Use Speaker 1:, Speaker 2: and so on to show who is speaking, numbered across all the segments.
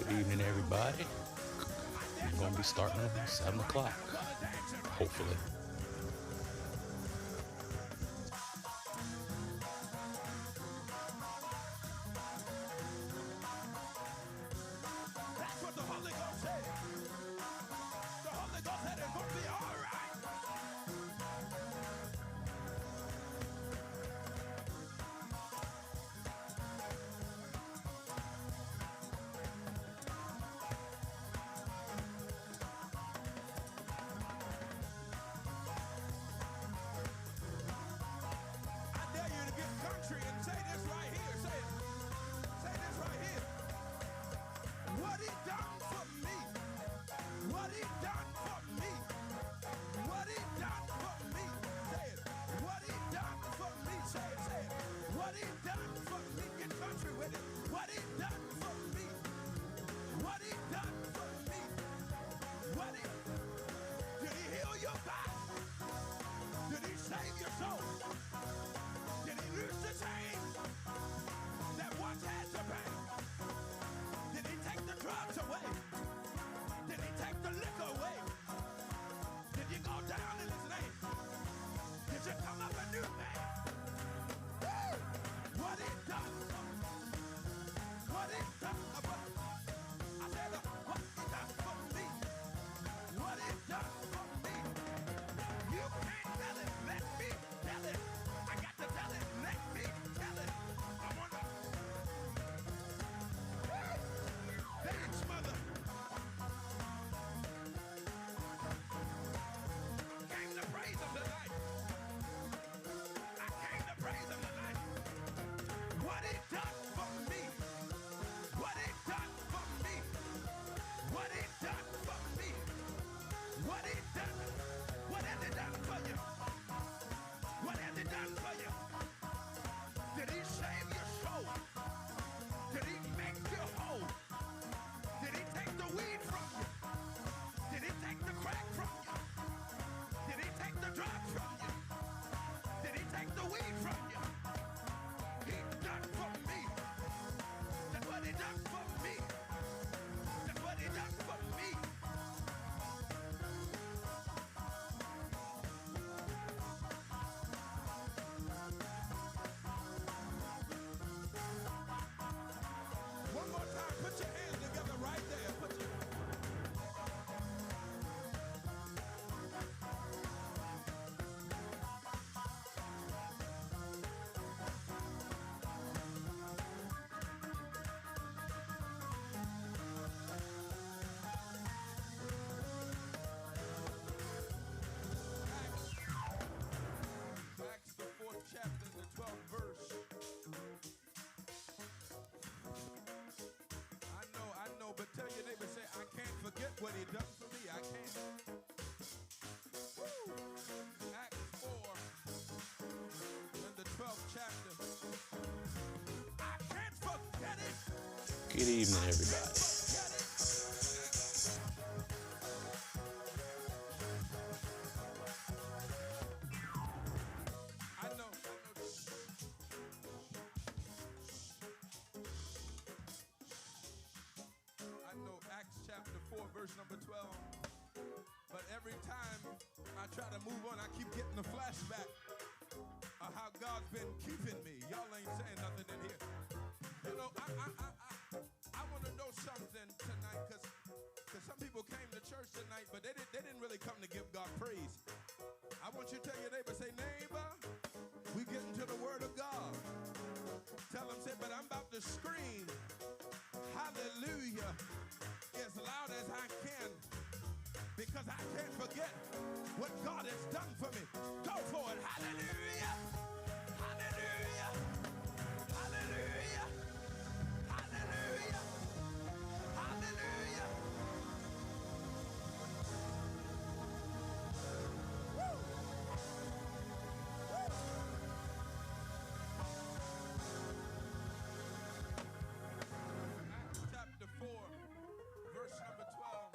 Speaker 1: Good evening, everybody. We're going to be starting at 7 o'clock, hopefully.
Speaker 2: That's what the Holy Ghost said. The Holy Ghost said it's going to be all right. I dare you to get country and say this right here. Say it. Say this right here. What he done for me. What he done for me. What he done for me. Say it. What he done for me. Say it. Say it. What he done for me. Get country with it. What he done for me. What he done for me. What he. Did he heal your body? Did he save your soul? Did he loose the chain that once had the pain? Did he take the drugs away? Did he take the liquor away? Did you go down in his name? Did you come up a new man? Woo! What he done? What he done? I said, what he done for me? What he done for me? You can't tell it. Let me tell it. I got to tell it. Let me tell it. I want to. Thanks, mother. Came to praise him tonight. I came to praise him tonight. What he done for me. What he done for me. What he done for me. What he done. What has he done for you? What has he done for you? Did he save your soul? Did he make you whole? Did he take the weed from you? Did he take the crack from you? Did he take the drugs from you? Did he take the weed from you? He done for me. That's what he done for me. That's what he done for me. One more time, put your hands together right there. Put your Acts, the 4th chapter, the 12th verse. I know, but tell your neighbor, say, I can't forget what he done for me. I can't. Woo! Acts 4, in the 12th chapter. I can't forget it.
Speaker 1: Good evening, everybody.
Speaker 2: Forget it. I know. I know Acts chapter 4, verse number 12. But every time I try to move on, I keep getting the flashback of how God's been keeping me. Y'all ain't saying nothing in here. You know, I want to know something tonight, because some people came to church tonight, but they didn't really come to give God praise. I want you to tell your neighbor, say, neighbor, we getting to the word of God. Tell them, say, but I'm about to scream hallelujah as loud as I can, because I can't forget what God has done for me. Go for it. Hallelujah. Hallelujah. Hallelujah. Hallelujah. Hallelujah. Woo. Woo. Acts chapter 4, verse number 12.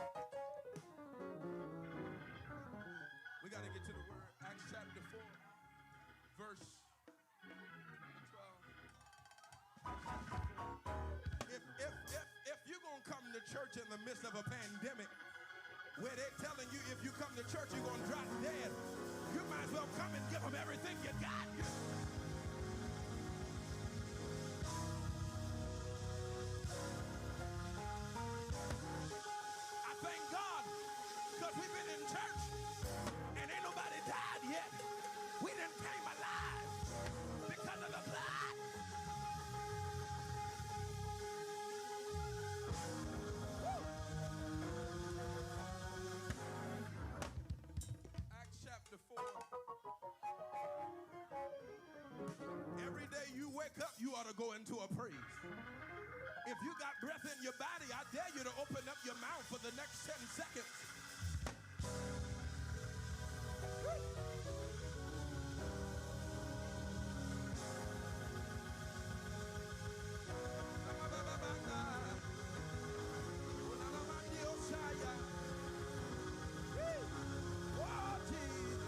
Speaker 2: We got to get to the word. Acts chapter 4, verse number 12. If you're going to come to church in the midst of a pandemic where they're telling you if you come to church, you're going to drop dead. You might as well come and give them everything you got. I thank God because we've been in church and ain't nobody died yet. We done came alive because of the blood. Acts chapter 4. Every day you wake up, you ought to go into a praise. If you got breath in your body, I dare you to open up your mouth for the next 10 seconds. Oh, Jesus.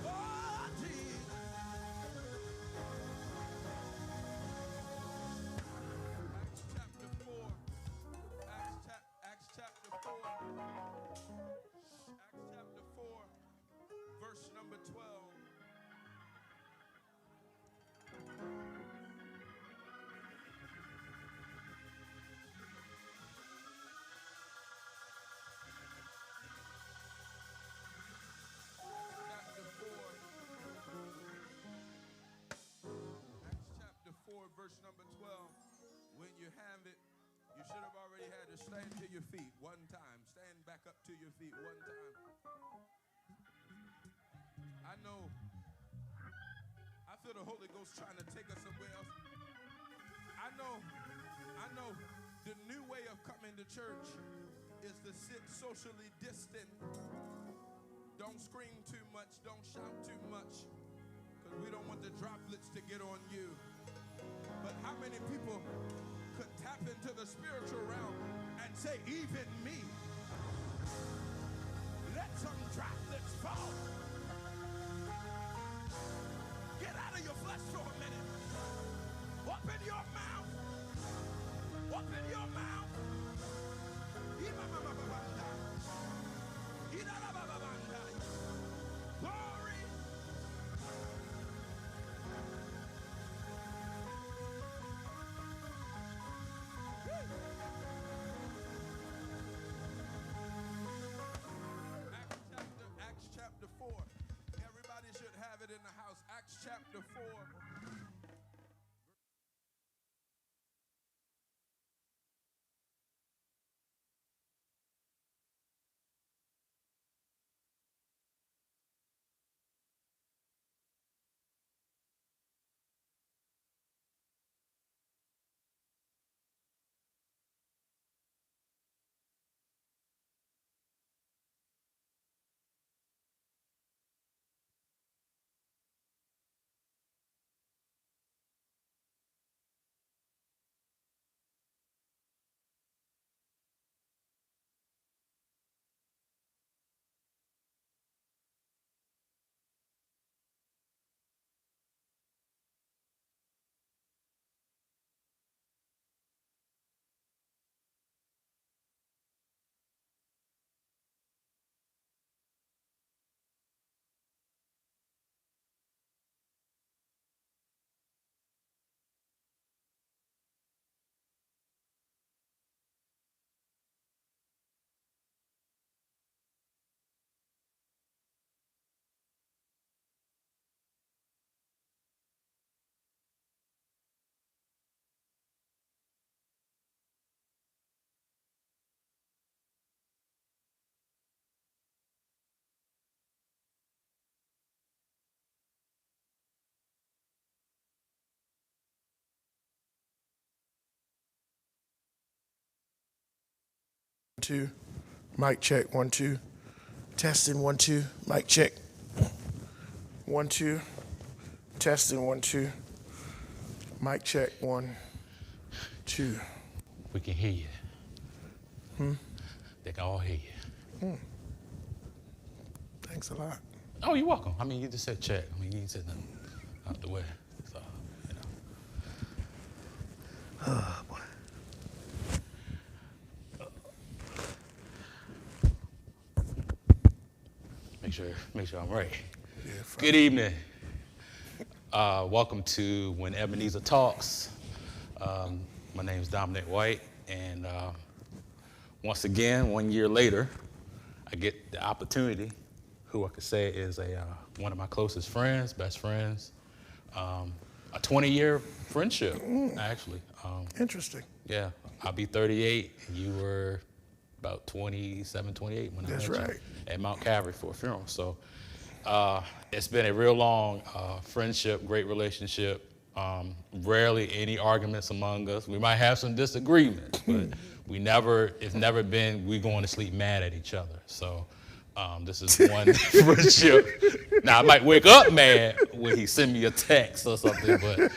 Speaker 2: Oh, Jesus. Acts chapter 4. Acts chapter 4. Acts chapter 4, verse number 12. Acts chapter 4, verse number 12. When you have it, you should have already had to stand to your feet one time. Stand back up to your feet one time. I feel the Holy Ghost trying to take us somewhere else. I know the new way of coming to church is to sit socially distant. Don't scream too much, don't shout too much, because we don't want the droplets to get on you. But how many people could tap into the spiritual realm and say, even me, let some droplets fall? Get out of your flesh for a minute. Open your mouth. Open your mouth. Glory. Acts chapter 4. Everybody should have it in the house. Acts chapter 4.
Speaker 3: Two, mic check, 1 2, testing 1 2, mic check, 1 2, testing 1 2, mic check 1 2.
Speaker 1: We can hear you. They can all hear you.
Speaker 3: Thanks a lot.
Speaker 1: Oh, you're welcome. I mean, you just said check. I mean, you said nothing out the way. So, you know.
Speaker 3: Oh, boy.
Speaker 1: sure I'm right.
Speaker 3: Yeah, fine.
Speaker 1: Good evening. Welcome to When Ebenezer Talks. My name is Dominick White, and once again, 1 year later, I get the opportunity, who I could say is one of my closest friends, best friends, a 20-year friendship, actually.
Speaker 3: Interesting.
Speaker 1: Yeah, I'll be 38, and you were about 27, 28 when I met
Speaker 3: That's right.
Speaker 1: you at Mount Calvary for a funeral. So it's been a real long friendship, great relationship. Rarely any arguments among us. We might have some disagreements, but it's never been we going to sleep mad at each other. So this is one friendship. Now I might wake up mad when he send me a text or something, but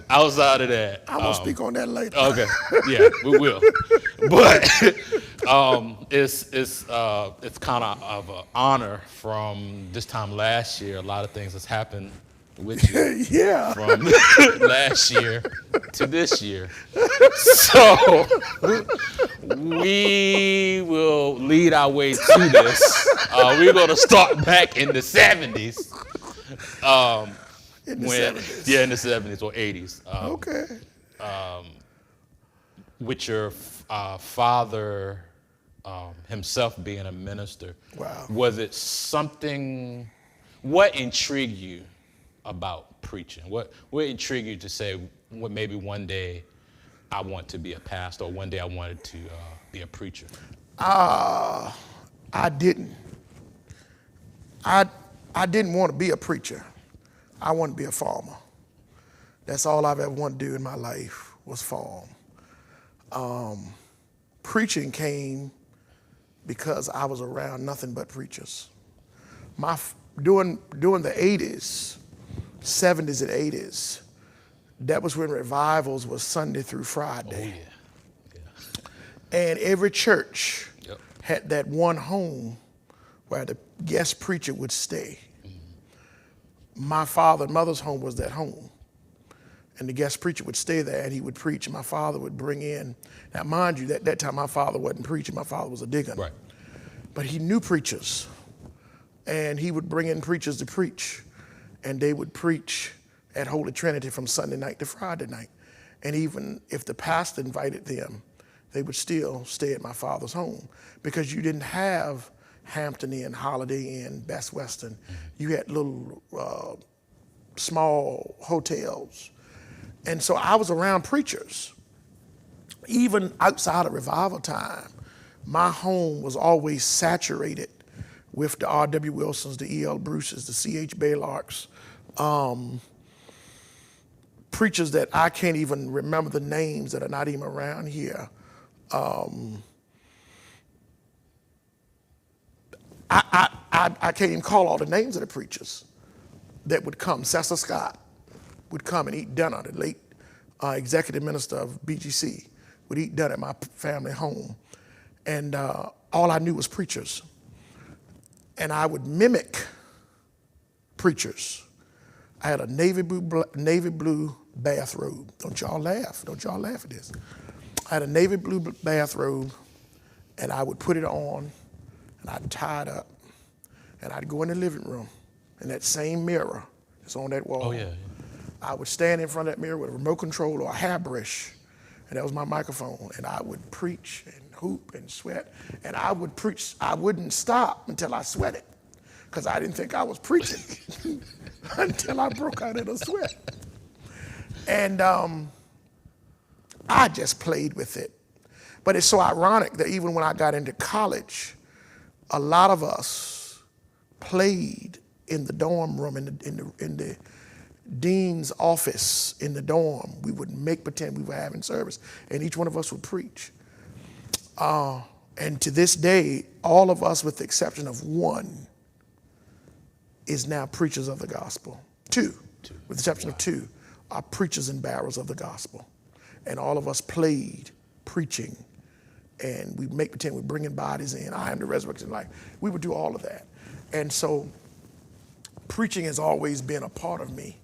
Speaker 1: outside of that,
Speaker 3: I'm gonna speak on that later.
Speaker 1: okay, yeah, we will. But it's kind of an honor from this time last year. A lot of things has happened with you
Speaker 3: Yeah.
Speaker 1: from last year to this year. So we will lead our way to this. We're going to start back in the 70s.
Speaker 3: In the 70s.
Speaker 1: Yeah, in the 70s or 80s.
Speaker 3: Okay.
Speaker 1: With your father himself being a minister.
Speaker 3: Wow.
Speaker 1: Was it something, what intrigued you about preaching? What intrigued you to say, well, maybe one day I want to be a pastor, or one day I wanted to be a preacher?
Speaker 3: I didn't. I didn't want to be a preacher. I wanted to be a farmer. That's all I've ever wanted to do in my life was farm. Preaching came because I was around nothing but preachers. During the 80s, 70s and 80s, that was when revivals was Sunday through Friday.
Speaker 1: Oh, yeah.
Speaker 3: And every church
Speaker 1: Yep.
Speaker 3: had that one home where the guest preacher would stay. Mm-hmm. My father and mother's home was that home. And the guest preacher would stay there and he would preach. And my father would bring in, now mind you, that time my father wasn't preaching, my father was a deacon.
Speaker 1: Right.
Speaker 3: But he knew preachers. And he would bring in preachers to preach. And they would preach at Holy Trinity from Sunday night to Friday night. And even if the pastor invited them, they would still stay at my father's home because you didn't have Hampton Inn, Holiday Inn, Best Western. You had little small hotels. And so I was around preachers. Even outside of revival time, my home was always saturated with the R.W. Wilsons, the E.L. Bruces, the C.H. Baylarks, preachers that I can't even remember the names that are not even around here. I can't even call all the names of the preachers that would come. Cecil Scott would come and eat dinner. The late executive minister of BGC would eat dinner at my family home. And all I knew was preachers. And I would mimic preachers. I had a navy blue bathrobe. Don't y'all laugh. Don't y'all laugh at this. I had a navy blue bathrobe, and I would put it on, and I'd tie it up, and I'd go in the living room, and that same mirror is on that wall.
Speaker 1: Oh, yeah.
Speaker 3: I would stand in front of that mirror with a remote control or a hairbrush, and that was my microphone, and I would preach and hoop and sweat, and I would preach. I wouldn't stop until I sweated, because I didn't think I was preaching until I broke out in a sweat. And I just played with it. But it's so ironic that even when I got into college, a lot of us played in the dorm room, in the dean's office in the dorm. We would make pretend we were having service, and each one of us would preach. And to this day, all of us, with the exception of one, is now preachers of the gospel. Two, with the exception of two, are preachers and barrels of the gospel. And all of us played preaching, and we make pretend we're bringing bodies in. I am the resurrection life. We would do all of that. And so preaching has always been a part of me.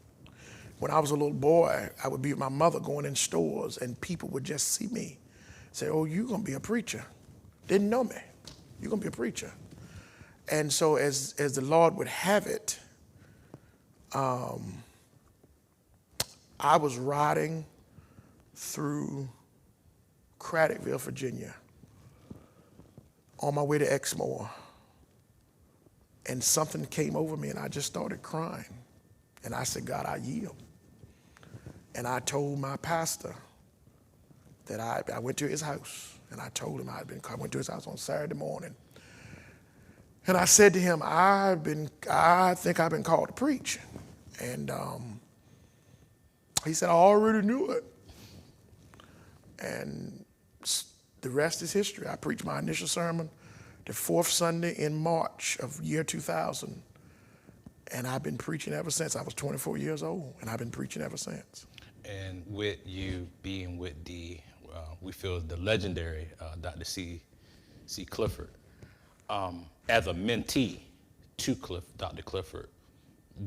Speaker 3: When I was a little boy, I would be with my mother going in stores, and people would just see me, say, "Oh, you're going to be a preacher." Didn't know me. You're going to be a preacher. And so as the Lord would have it, I was riding through Craddockville, Virginia, on my way to Exmoor. And something came over me and I just started crying. And I said, God, I yield. And I told my pastor that I went to his house and I told him I went to his house on Saturday morning. And I said to him, I think I've been called to preach. And he said, I already knew it. And the rest is history. I preached my initial sermon the fourth Sunday in March of year 2000. And I've been preaching ever since. I was 24 years old, and I've been preaching ever since.
Speaker 1: And with you being with we feel the legendary Dr. C. Clifford, as a mentee to Dr. Clifford,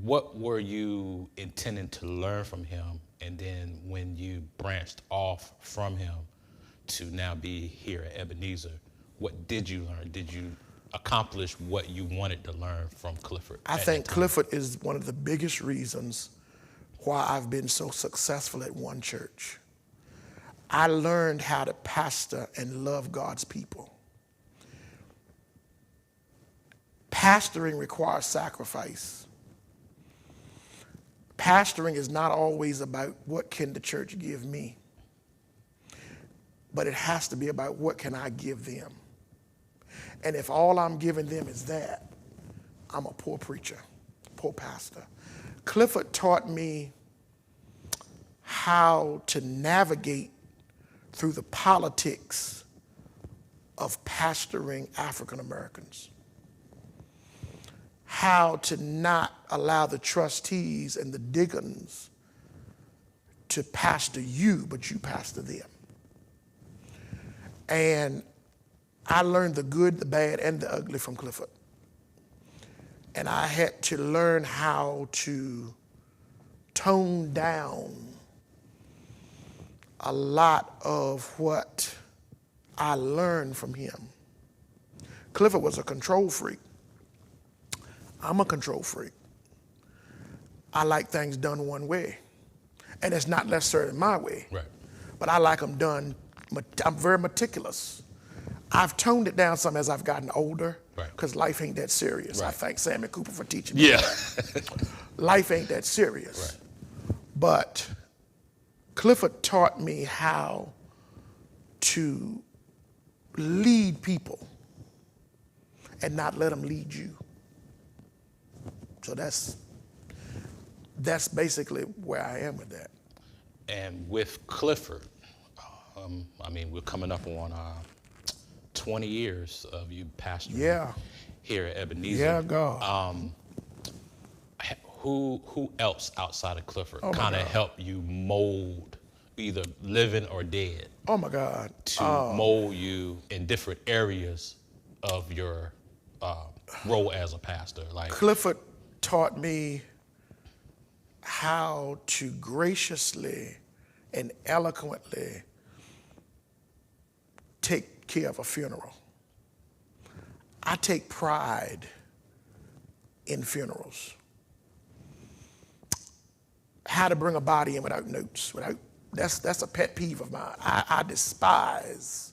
Speaker 1: what were you intending to learn from him? And then when you branched off from him to now be here at Ebenezer, what did you learn? Did you accomplish what you wanted to learn from Clifford?
Speaker 3: I think Clifford is one of the biggest reasons why I've been so successful at one church. I learned how to pastor and love God's people. Pastoring requires sacrifice. Pastoring is not always about what can the church give me, but it has to be about what can I give them. And if all I'm giving them is that, I'm a poor preacher, poor pastor. Clifford taught me how to navigate through the politics of pastoring African Americans. How to not allow the trustees and the deacons to pastor you, but you pastor them. And I learned the good, the bad, and the ugly from Clifford. And I had to learn how to tone down a lot of what I learned from him. Clifford was a control freak. I'm a control freak. I like things done one way. And it's not necessarily my way.
Speaker 1: Right.
Speaker 3: But I like them done. I'm very meticulous. I've toned it down some as I've gotten older, because life ain't that serious.
Speaker 1: Right.
Speaker 3: I thank Sammy Cooper for teaching me that. Life ain't that serious.
Speaker 1: Right.
Speaker 3: But Clifford taught me how to lead people and not let them lead you. So that's basically where I am with that.
Speaker 1: And with Clifford, we're coming up on 20 years of you pastoring here at Ebenezer.
Speaker 3: Yeah, God.
Speaker 1: Who else outside of Clifford kind of helped you mold, either living or dead?
Speaker 3: Oh my God.
Speaker 1: To mold you in different areas of your role as a pastor. Like
Speaker 3: Clifford taught me how to graciously and eloquently take care of a funeral. I take pride in funerals. How to bring a body in without notes, that's a pet peeve of mine. I despise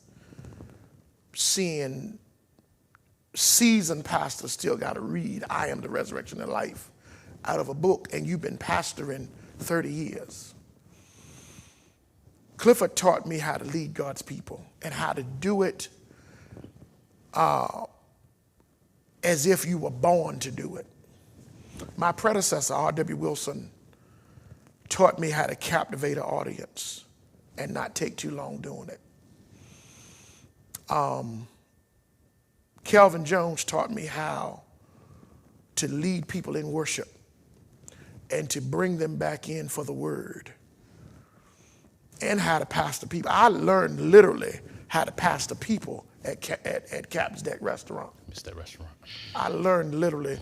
Speaker 3: seeing seasoned pastors still got to read I am the resurrection and life out of a book, and you've been pastoring 30 years. Clifford taught me how to lead God's people and how to do it as if you were born to do it. My predecessor, R.W. Wilson, taught me how to captivate an audience and not take too long doing it. Calvin Jones taught me how to lead people in worship and to bring them back in for the word, and how to pastor people. I learned literally how to pastor people at Captain's Deck Restaurant.
Speaker 1: It's that restaurant.
Speaker 3: I learned literally.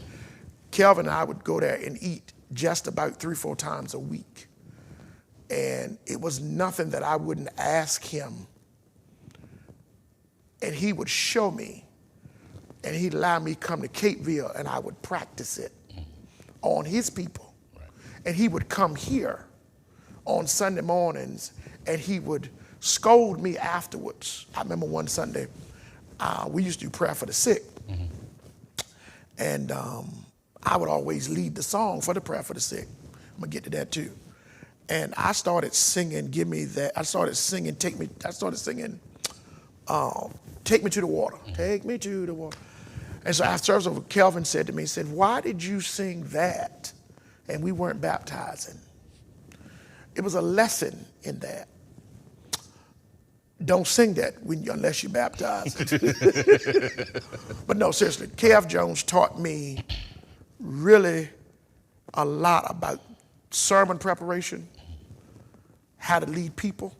Speaker 3: Calvin and I would go there and eat just about 3-4 times a week. And it was nothing that I wouldn't ask him. And he would show me and he'd allow me to come to Capeville, and I would practice it on his people.
Speaker 1: Right.
Speaker 3: And he would come here on Sunday mornings, and he would scold me afterwards. I remember one Sunday, we used to do prayer for the sick. And I would always lead the song for the prayer for the sick. I'm gonna get to that too. And I started singing, give me that. I started singing, take me to the water. Take me to the water. And so after service, Kelvin said to me, he said, why did you sing that and we weren't baptizing? It was a lesson in that. Don't sing that unless you're baptized. But no, seriously, Kev Jones taught me really a lot about sermon preparation, how to lead people,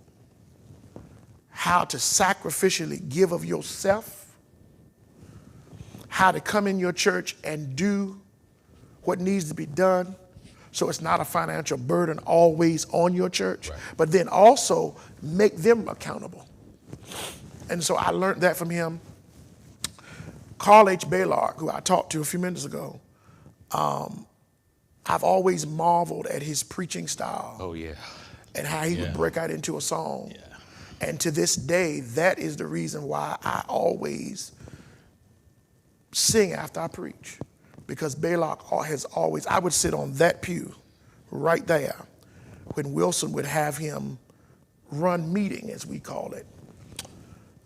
Speaker 3: how to sacrificially give of yourself, how to come in your church and do what needs to be done so it's not a financial burden always on your church,
Speaker 1: right.
Speaker 3: but then also make them accountable. And so I learned that from him. Carl H. Baylard, who I talked to a few minutes ago, I've always marveled at his preaching style.
Speaker 1: Oh, yeah.
Speaker 3: And how he would break out into a song.
Speaker 1: Yeah.
Speaker 3: And to this day, that is the reason why I always sing after I preach. Because Baylard has always, I would sit on that pew right there when Wilson would have him run meeting, as we call it.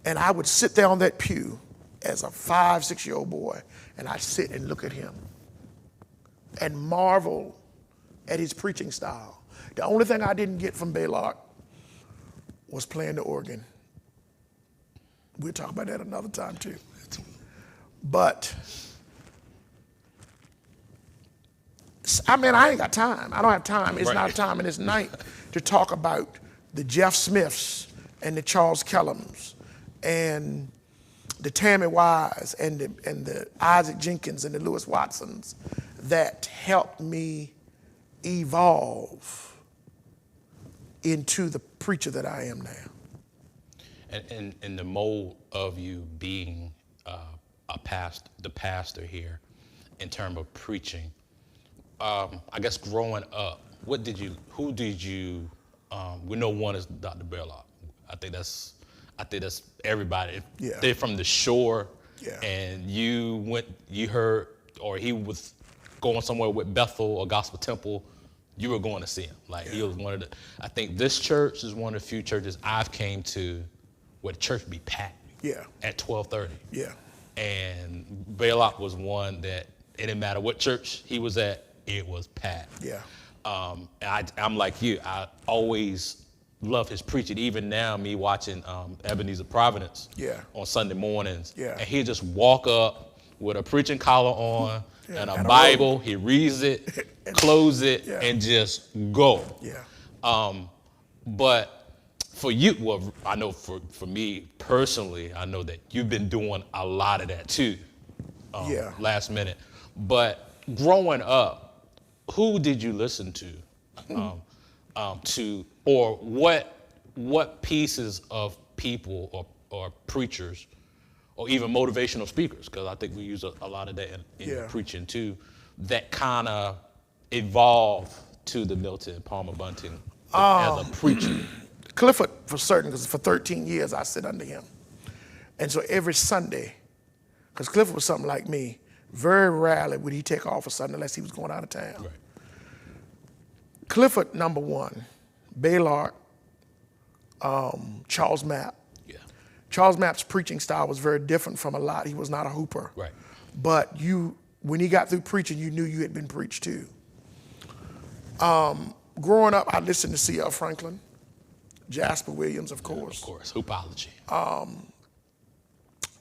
Speaker 3: And I would sit there on that pew as a 5, 6-year-old boy, and I'd sit and look at him and marvel at his preaching style. The only thing I didn't get from Baylard was playing the organ. We'll talk about that another time too. But, I mean, I ain't got time. I don't have time. It's not time in this night to talk about the Jeff Smiths and the Charles Kellums and the Tammy Wise and the Isaac Jenkins and the Lewis Watsons that helped me evolve into the preacher that I am now.
Speaker 1: And the mold of you being the pastor here in terms of preaching, I guess growing up, who did you, we know one is Dr. Baylard. I think that's everybody.
Speaker 3: Yeah.
Speaker 1: They're from the shore,
Speaker 3: Yeah.
Speaker 1: and you heard, or he was going somewhere with Bethel or Gospel Temple, you were going to see him. Like he was one of the, I think this church is one of the few churches I've came to where the church be packed at 12:30.
Speaker 3: Yeah.
Speaker 1: And Baylard was one that it didn't matter what church he was at, it was packed.
Speaker 3: Yeah.
Speaker 1: I'm like you, I always love his preaching. Even now, me watching Ebenezer Providence on Sunday mornings, and he'd just walk up with a preaching collar on and a Bible. He reads it, close it, and just go.
Speaker 3: Yeah.
Speaker 1: But for you, well, I know for me personally, I know that you've been doing a lot of that too, last minute. But growing up, who did you listen to? Or what pieces of people or preachers or even motivational speakers, because I think we use a lot of that in preaching too, that kind of evolved to the Milton Palmer Bunting as a preacher?
Speaker 3: Clifford, for certain, because for 13 years I sit under him. And so every Sunday, because Clifford was something like me, very rarely would he take off a Sunday unless he was going out of town.
Speaker 1: Right.
Speaker 3: Clifford, number one. Baylard, Charles Mapp.
Speaker 1: Yeah.
Speaker 3: Charles Mapp's preaching style was very different from a lot. He was not a hooper.
Speaker 1: Right.
Speaker 3: But when he got through preaching, you knew you had been preached to. Growing up, I listened to C.L. Franklin, Jasper Williams, of course.
Speaker 1: Of course, hoopology.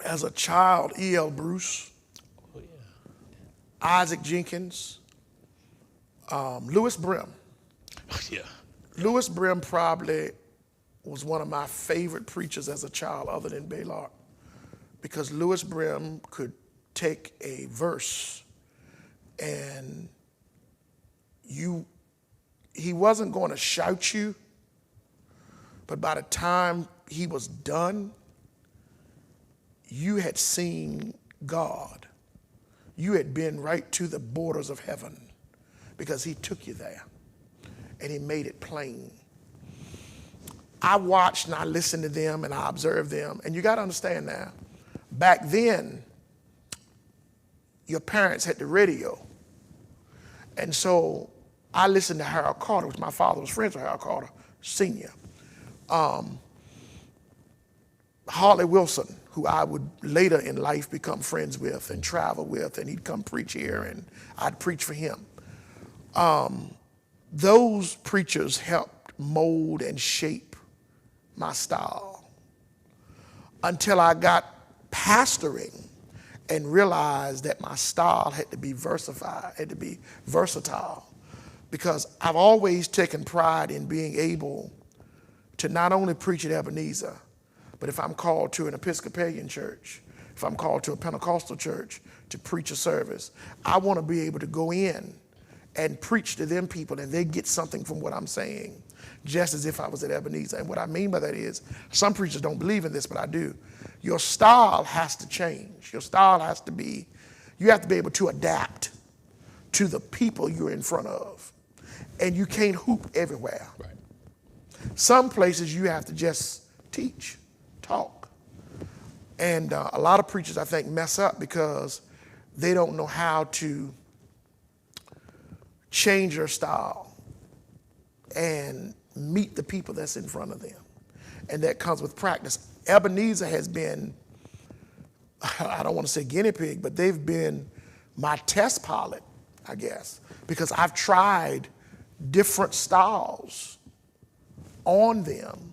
Speaker 3: As a child, E.L. Bruce, Isaac Jenkins, Lewis Brim.
Speaker 1: Yeah.
Speaker 3: Lewis Brim probably was one of my favorite preachers as a child other than Baylard, because Lewis Brim could take a verse and he wasn't going to shout you, but by the time he was done, you had seen God, you had been right to the borders of heaven, because he took you there and he made it plain. I watched and I listened to them and I observed them. And you got to understand now, back then, your parents had the radio. And so I listened to Harold Carter, which my father was friends with Harold Carter, Sr. Harley Wilson, who I would later in life become friends with and travel with, and he'd come preach here and I'd preach for him. Those preachers helped mold and shape my style until I got pastoring and realized that my style had to be versatile, because I've always taken pride in being able to not only preach at Ebenezer, but if I'm called to an Episcopalian church, if I'm called to a Pentecostal church to preach a service, I want to be able to go in and preach to them people and they get something from what I'm saying, just as if I was at Ebenezer. And what I mean by that is, some preachers don't believe in this, but I do. Your style has to change. Your style has to be, you have to be able to adapt to the people you're in front of. And you can't hoop everywhere.
Speaker 1: Right.
Speaker 3: Some places you have to just teach, talk. And a lot of preachers, I think, mess up because they don't know how to change their style and meet the people that's in front of them. And that comes with practice. Ebenezer has been, I don't want to say guinea pig, but they've been my test pilot, I guess, because I've tried different styles on them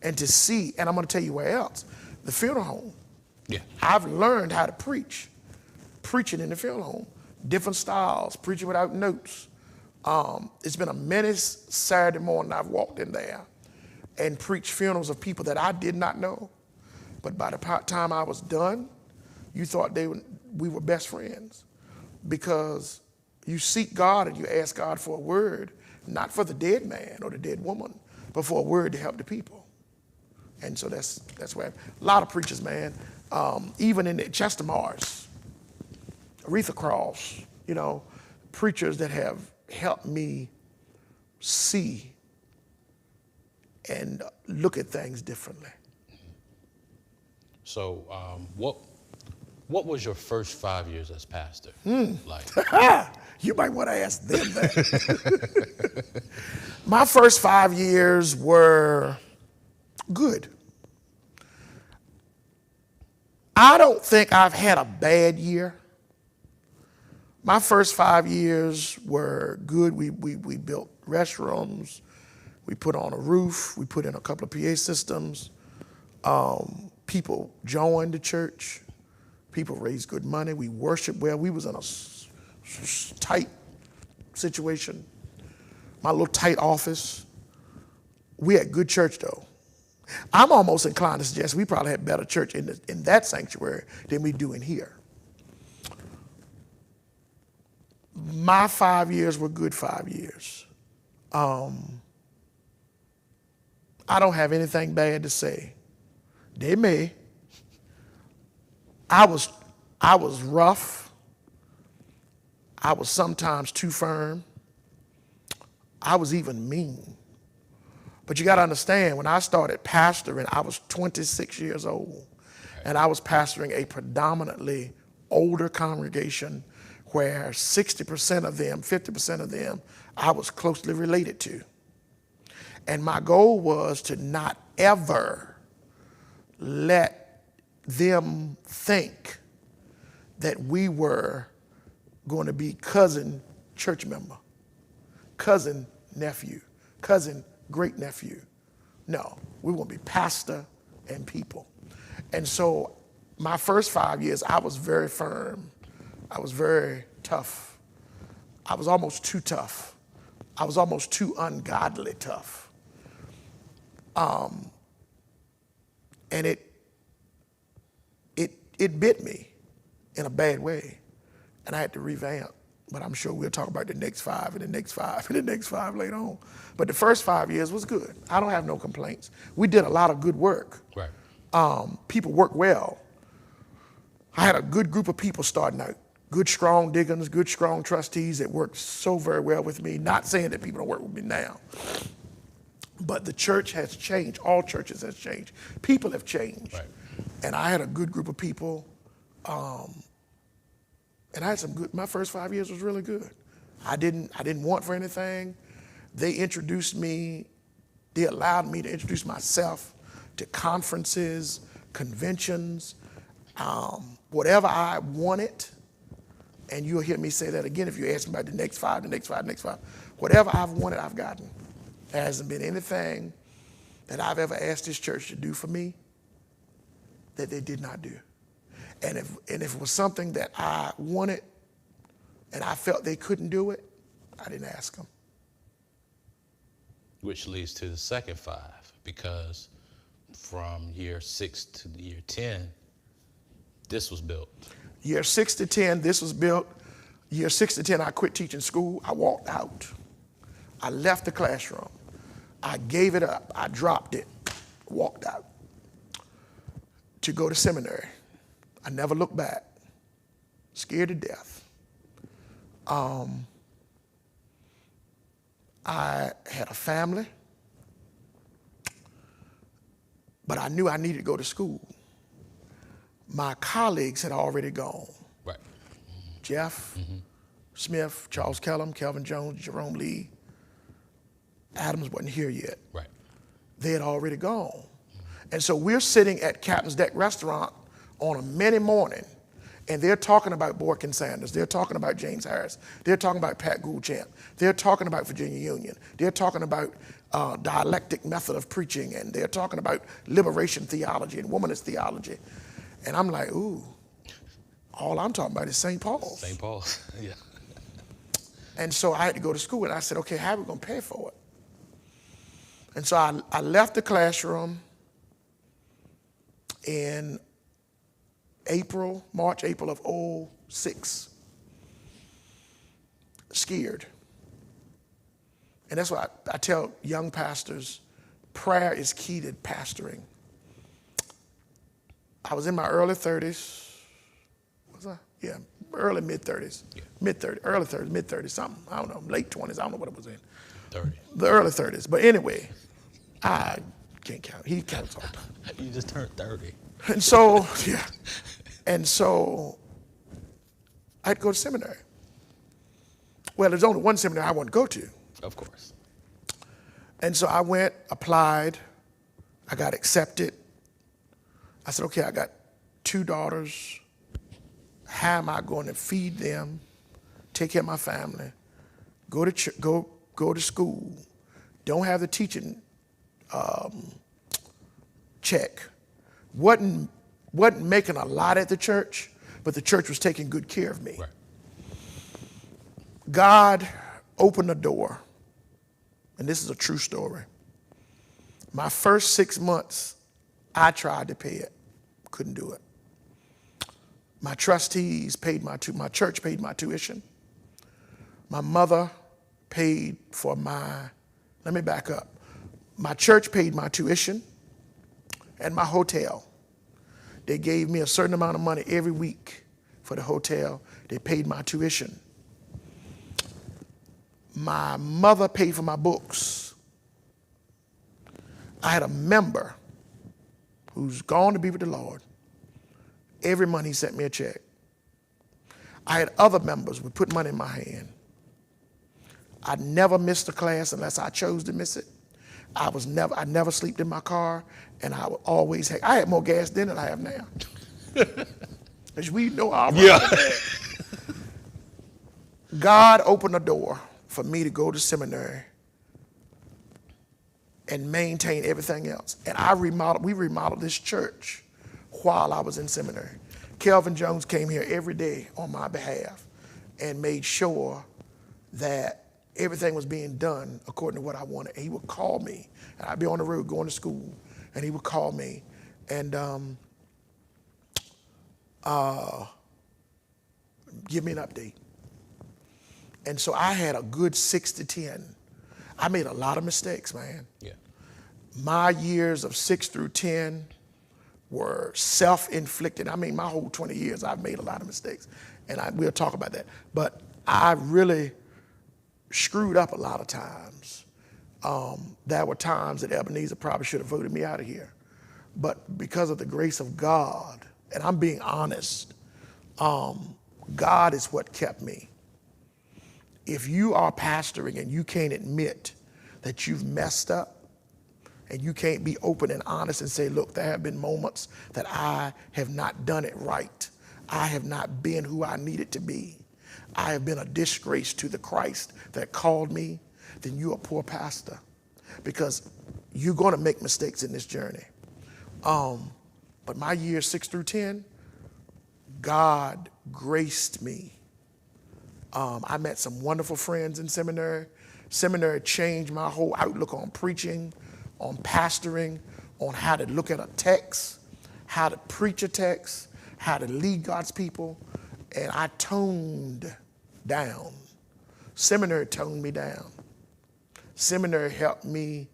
Speaker 3: and to see, and I'm going to tell you where else, the funeral home.
Speaker 1: Yeah.
Speaker 3: I've learned how to preach, preaching in the funeral home, different styles, preaching without notes. It's been a many Saturday morning I've walked in there and preached funerals of people that I did not know. But by the time I was done, you thought we were best friends, because you seek God and you ask God for a word, not for the dead man or the dead woman, but for a word to help the people. And so that's where a lot of preachers, man, even in the Chester Mars, Aretha Cross, preachers that have helped me see and look at things differently.
Speaker 1: So what was your first 5 years as pastor like?
Speaker 3: You might want to ask them that. My first 5 years were good. I don't think I've had a bad year. My first 5 years were good. We built restrooms. We put on a roof. We put in a couple of PA systems. People joined the church. People raised good money. We worshiped well. We was in a tight situation. My little tight office. We had good church though. I'm almost inclined to suggest we probably had better church in that sanctuary than we do in here. My 5 years were good 5 years. I don't have anything bad to say. They may. I was rough. I was sometimes too firm. I was even mean. But you got to understand, when I started pastoring, I was 26 years old. And I was pastoring a predominantly older congregation where 60% of them, 50% of them, I was closely related to. And my goal was to not ever let them think that we were going to be cousin church member, cousin nephew, cousin great nephew. No, we want to be pastor and people. And so my first 5 years, I was very firm. I was very tough. I was almost too tough. I was almost too ungodly tough. And it bit me in a bad way, and I had to revamp. But I'm sure we'll talk about the next 5 and the next 5 and the next 5 later on. But the first 5 years was good. I don't have no complaints. We did a lot of good work.
Speaker 1: Right.
Speaker 3: People work well. I had a good group of people starting out. Good, strong deacons, good, strong trustees that worked so very well with me. Not saying that people don't work with me now. But the church has changed. All churches has changed. People have changed.
Speaker 1: Right.
Speaker 3: And I had a good group of people. And I had some good, my first 5 years was really good. I didn't want for anything. They introduced me, they allowed me to introduce myself to conferences, conventions, whatever I wanted. And you'll hear me say that again if you ask me about the next five. Whatever I've wanted, I've gotten. There hasn't been anything that I've ever asked this church to do for me that they did not do. And if it was something that I wanted and I felt they couldn't do it, I didn't ask them.
Speaker 1: Which leads to the second 5, because from year 6 to year 10, this was built.
Speaker 3: Year 6 to 10, this was built. Year 6 to 10, I quit teaching school. I walked out. I left the classroom. I gave it up. I dropped it, walked out to go to seminary. I never looked back. Scared to death. I had a family, but I knew I needed to go to school. My colleagues had already gone.
Speaker 1: Right.
Speaker 3: Jeff Smith, Charles Kellum, Kelvin Jones, Jerome Lee. Adams wasn't here yet.
Speaker 1: Right.
Speaker 3: They had already gone. And so we're sitting at Captain's Deck Restaurant on a Monday morning, and they're talking about Borkin Sanders. They're talking about James Harris. They're talking about Pat Gould-Champ. They're talking about Virginia Union. They're talking about dialectic method of preaching, and they're talking about liberation theology and womanist theology. And I'm like, ooh, all I'm talking about is St. Paul's.
Speaker 1: St. Paul's, yeah.
Speaker 3: And so I had to go to school, and I said, okay, how are we going to pay for it? And so I left the classroom in March, April of 2006, scared. And that's why I tell young pastors, prayer is key to pastoring. I was in my early 30s. Was I? Yeah, early mid-30s. Yeah. Mid-30s, early 30s, mid-30s, something. I don't know, late 20s. I don't know what it was in.
Speaker 1: 30.
Speaker 3: The early 30s. But anyway, I can't count. He counts all the time.
Speaker 1: You just turned 30.
Speaker 3: And so, yeah. And so I had to go to seminary. Well, there's only one seminary I wanted to go to.
Speaker 1: Of course.
Speaker 3: And so I went, applied. I got accepted. I said, okay, I got 2 daughters. How am I going to feed them, take care of my family, go to school, don't have the teaching check. Wasn't making a lot at the church, but the church was taking good care of me.
Speaker 1: Right.
Speaker 3: God opened the door, and this is a true story. My first 6 months, I tried to pay it, couldn't do it. My trustees paid my church paid my tuition. My mother paid for let me back up. My church paid my tuition and my hotel. They gave me a certain amount of money every week for the hotel. They paid my tuition. My mother paid for my books. I had a member who's gone to be with the Lord. Every month he sent me a check. I had other members who would put money in my hand. I never missed a class unless I chose to miss it. I never slept in my car, and I would always I had more gas then than I have now. As we know, God opened a door for me to go to seminary and maintain everything else. And we remodeled this church while I was in seminary. Kelvin Jones came here every day on my behalf and made sure that everything was being done according to what I wanted. And he would call me, and I'd be on the road going to school, and he would call me and give me an update. And so I had a good 6 to 10. I made a lot of mistakes, man.
Speaker 1: Yeah.
Speaker 3: My years of 6 through 10 were self-inflicted. I mean, my whole 20 years, I've made a lot of mistakes, and we'll talk about that. But I really screwed up a lot of times. There were times that Ebenezer probably should have voted me out of here. But because of the grace of God, and I'm being honest, God is what kept me. If you are pastoring and you can't admit that you've messed up, and you can't be open and honest and say, look, there have been moments that I have not done it right. I have not been who I needed to be. I have been a disgrace to the Christ that called me, then you're a poor pastor, because you're going to make mistakes in this journey. But my years 6 through 10, God graced me. I met some wonderful friends in seminary. Seminary changed my whole outlook on preaching, on pastoring, on how to look at a text, how to preach a text, how to lead God's people. And I toned down. Seminary toned me down. Seminary helped me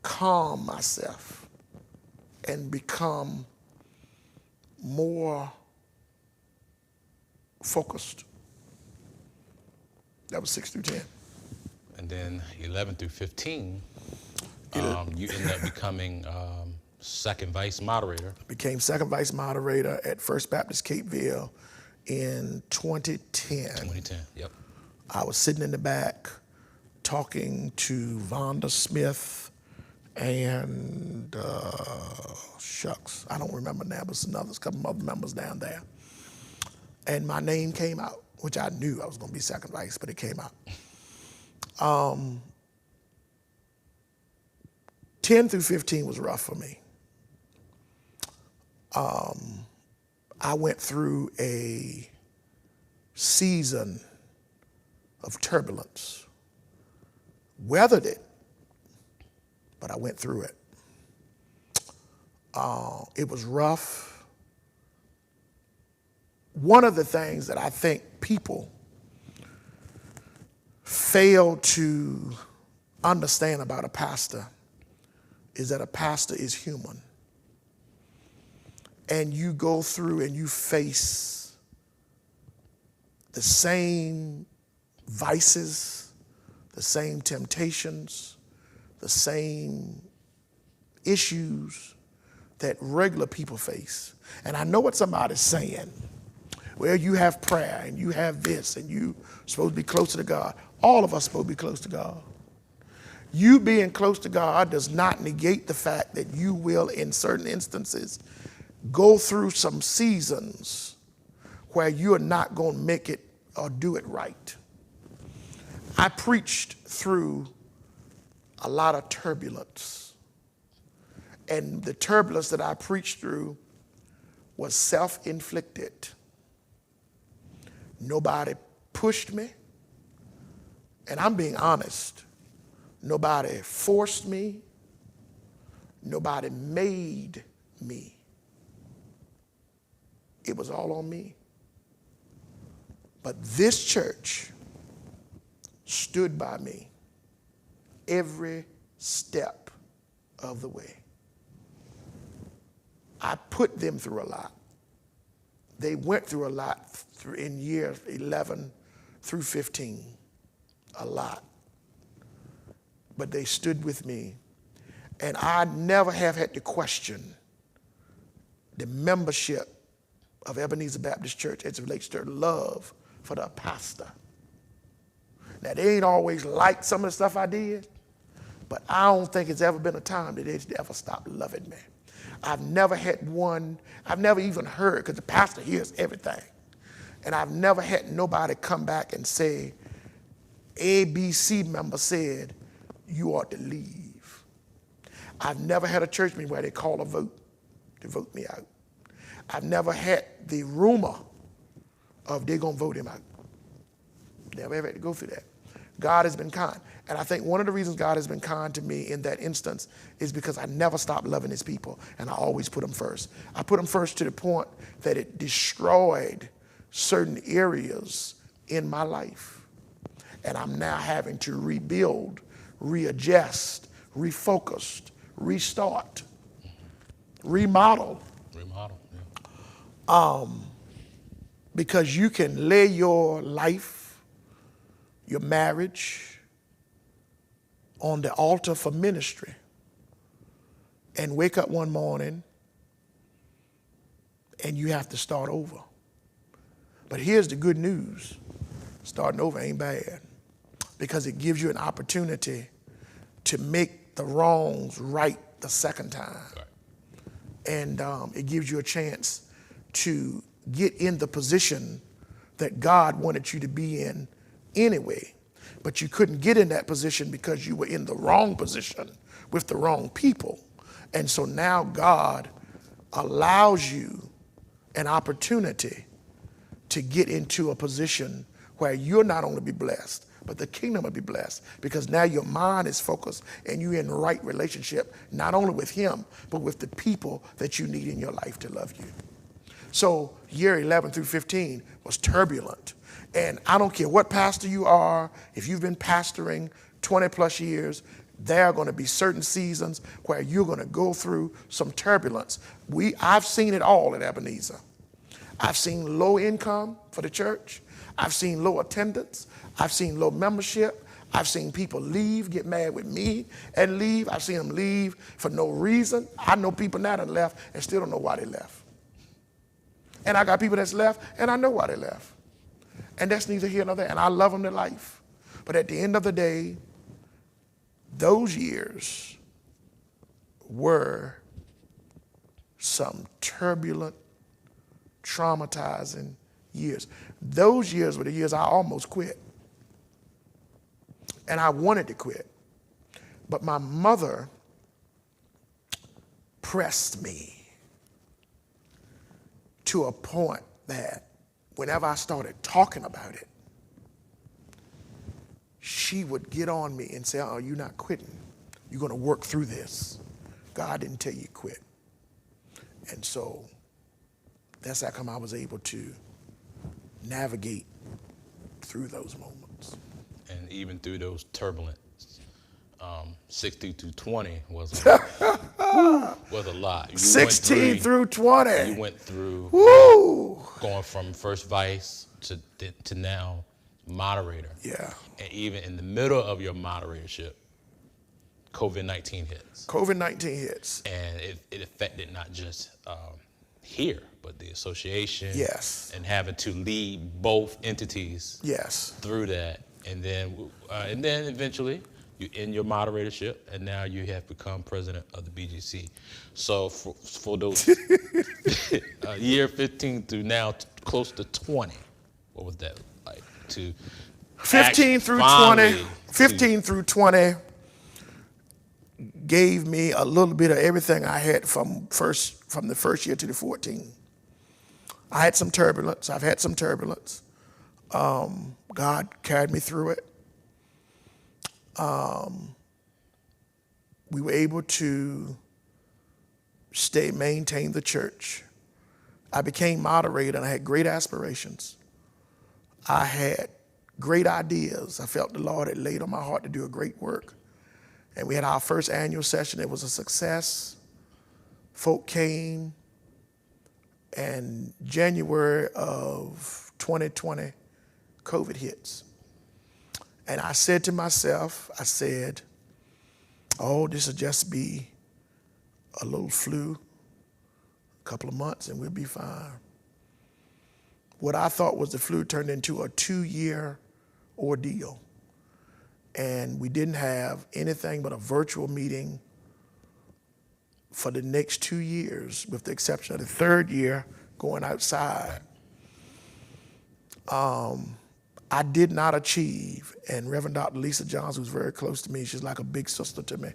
Speaker 3: calm myself and become more focused. That was 6 through 10.
Speaker 1: And then 11 through 15, you ended up becoming second vice moderator.
Speaker 3: Became second vice moderator at First Baptist Capeville in 2010.
Speaker 1: 2010, yep.
Speaker 3: I was sitting in the back talking to Vonda Smith and I don't remember now, but a couple other members down there. And my name came out, which I knew I was going to be second vice, but it came out. 10 through 15 was rough for me. I went through a season of turbulence, weathered it, but I went through it. It was rough. One of the things that I think people fail to understand about a pastor is that a pastor is human. And you go through and you face the same vices, the same temptations, the same issues that regular people face. And I know what somebody's saying. Well, you have prayer and you have this and you supposed to be closer to God. All of us supposed to be close to God. You being close to God does not negate the fact that you will, in certain instances, go through some seasons where you're not going to make it or do it right. I preached through a lot of turbulence. And the turbulence that I preached through was self-inflicted. Nobody pushed me. And I'm being honest. Nobody forced me. Nobody made me. It was all on me. But this church stood by me every step of the way. I put them through a lot. They went through a lot in years 11 through 15. A lot. But they stood with me. And I never have had to question the membership of Ebenezer Baptist Church as it relates to their love for the pastor. Now, they ain't always liked some of the stuff I did, but I don't think it's ever been a time that they ever stopped loving me. I've never had one, I've never even heard, because the pastor hears everything, and I've never had nobody come back and say, ABC member said, you ought to leave. I've never had a church meeting where they call a vote to vote me out. I've never had the rumor of they're going to vote him out. Never ever had to go through that. God has been kind. And I think one of the reasons God has been kind to me in that instance is because I never stopped loving his people, and I always put them first. I put them first to the point that it destroyed certain areas in my life. And I'm now having to rebuild, readjust, refocus, restart. remodel.
Speaker 1: Remodel. Yeah.
Speaker 3: Because you can lay your life, your marriage, on the altar for ministry and wake up one morning and you have to start over. But here's the good news. Starting over ain't bad, because it gives you an opportunity to make the wrongs right the second time.
Speaker 1: Right.
Speaker 3: And it gives you a chance to get in the position that God wanted you to be in anyway. But you couldn't get in that position because you were in the wrong position with the wrong people. And so now God allows you an opportunity to get into a position where you'll not only be blessed, but the kingdom will be blessed, because now your mind is focused and you're in right relationship, not only with him, but with the people that you need in your life to love you. So year 11 through 15 was turbulent. And I don't care what pastor you are, if you've been pastoring 20 plus years, there are going to be certain seasons where you're going to go through some turbulence. I've seen it all at Ebenezer. I've seen low income for the church. I've seen low attendance. I've seen low membership. I've seen people leave, get mad with me and leave. I've seen them leave for no reason. I know people now that left and still don't know why they left. And I got people that's left and I know why they left. And that's neither here nor there. And I love them to life. But at the end of the day, those years were some turbulent, traumatizing years. Those years were the years I almost quit. And I wanted to quit. But my mother pressed me to a point that whenever I started talking about it, she would get on me and say, "Oh, you're not quitting. You're going to work through this. God didn't tell you to quit." And so that's how come I was able to navigate through those moments.
Speaker 1: And even through those turbulent 16 through 20 was a lot. You
Speaker 3: 16 through 20.
Speaker 1: You went through going from first vice to now moderator.
Speaker 3: Yeah.
Speaker 1: And even in the middle of your moderatorship, COVID-19 hits.
Speaker 3: COVID-19 hits.
Speaker 1: And it affected not just here, but the association.
Speaker 3: Yes.
Speaker 1: And having to lead both entities.
Speaker 3: Yes.
Speaker 1: Through that. And then eventually you end your moderatorship, and now you have become president of the BGC. So for those year 15 through now close to 20, what was that like? To
Speaker 3: 15 through 20 gave me a little bit of everything I had from the first year to the 14. I had some turbulence. I've had some turbulence. God carried me through it. We were able to maintain the church. I became moderator and I had great aspirations. I had great ideas. I felt the Lord had laid on my heart to do a great work. And we had our first annual session. It was a success. Folk came. And January of 2020, COVID hits. And I said to myself, oh, this will just be a little flu, a couple of months, and we'll be fine. What I thought was the flu turned into a 2-year ordeal. And we didn't have anything but a virtual meeting for the next 2 years, with the exception of the third year going outside. I did not achieve, and Reverend Dr. Lisa Johns, who's very close to me, she's like a big sister to me,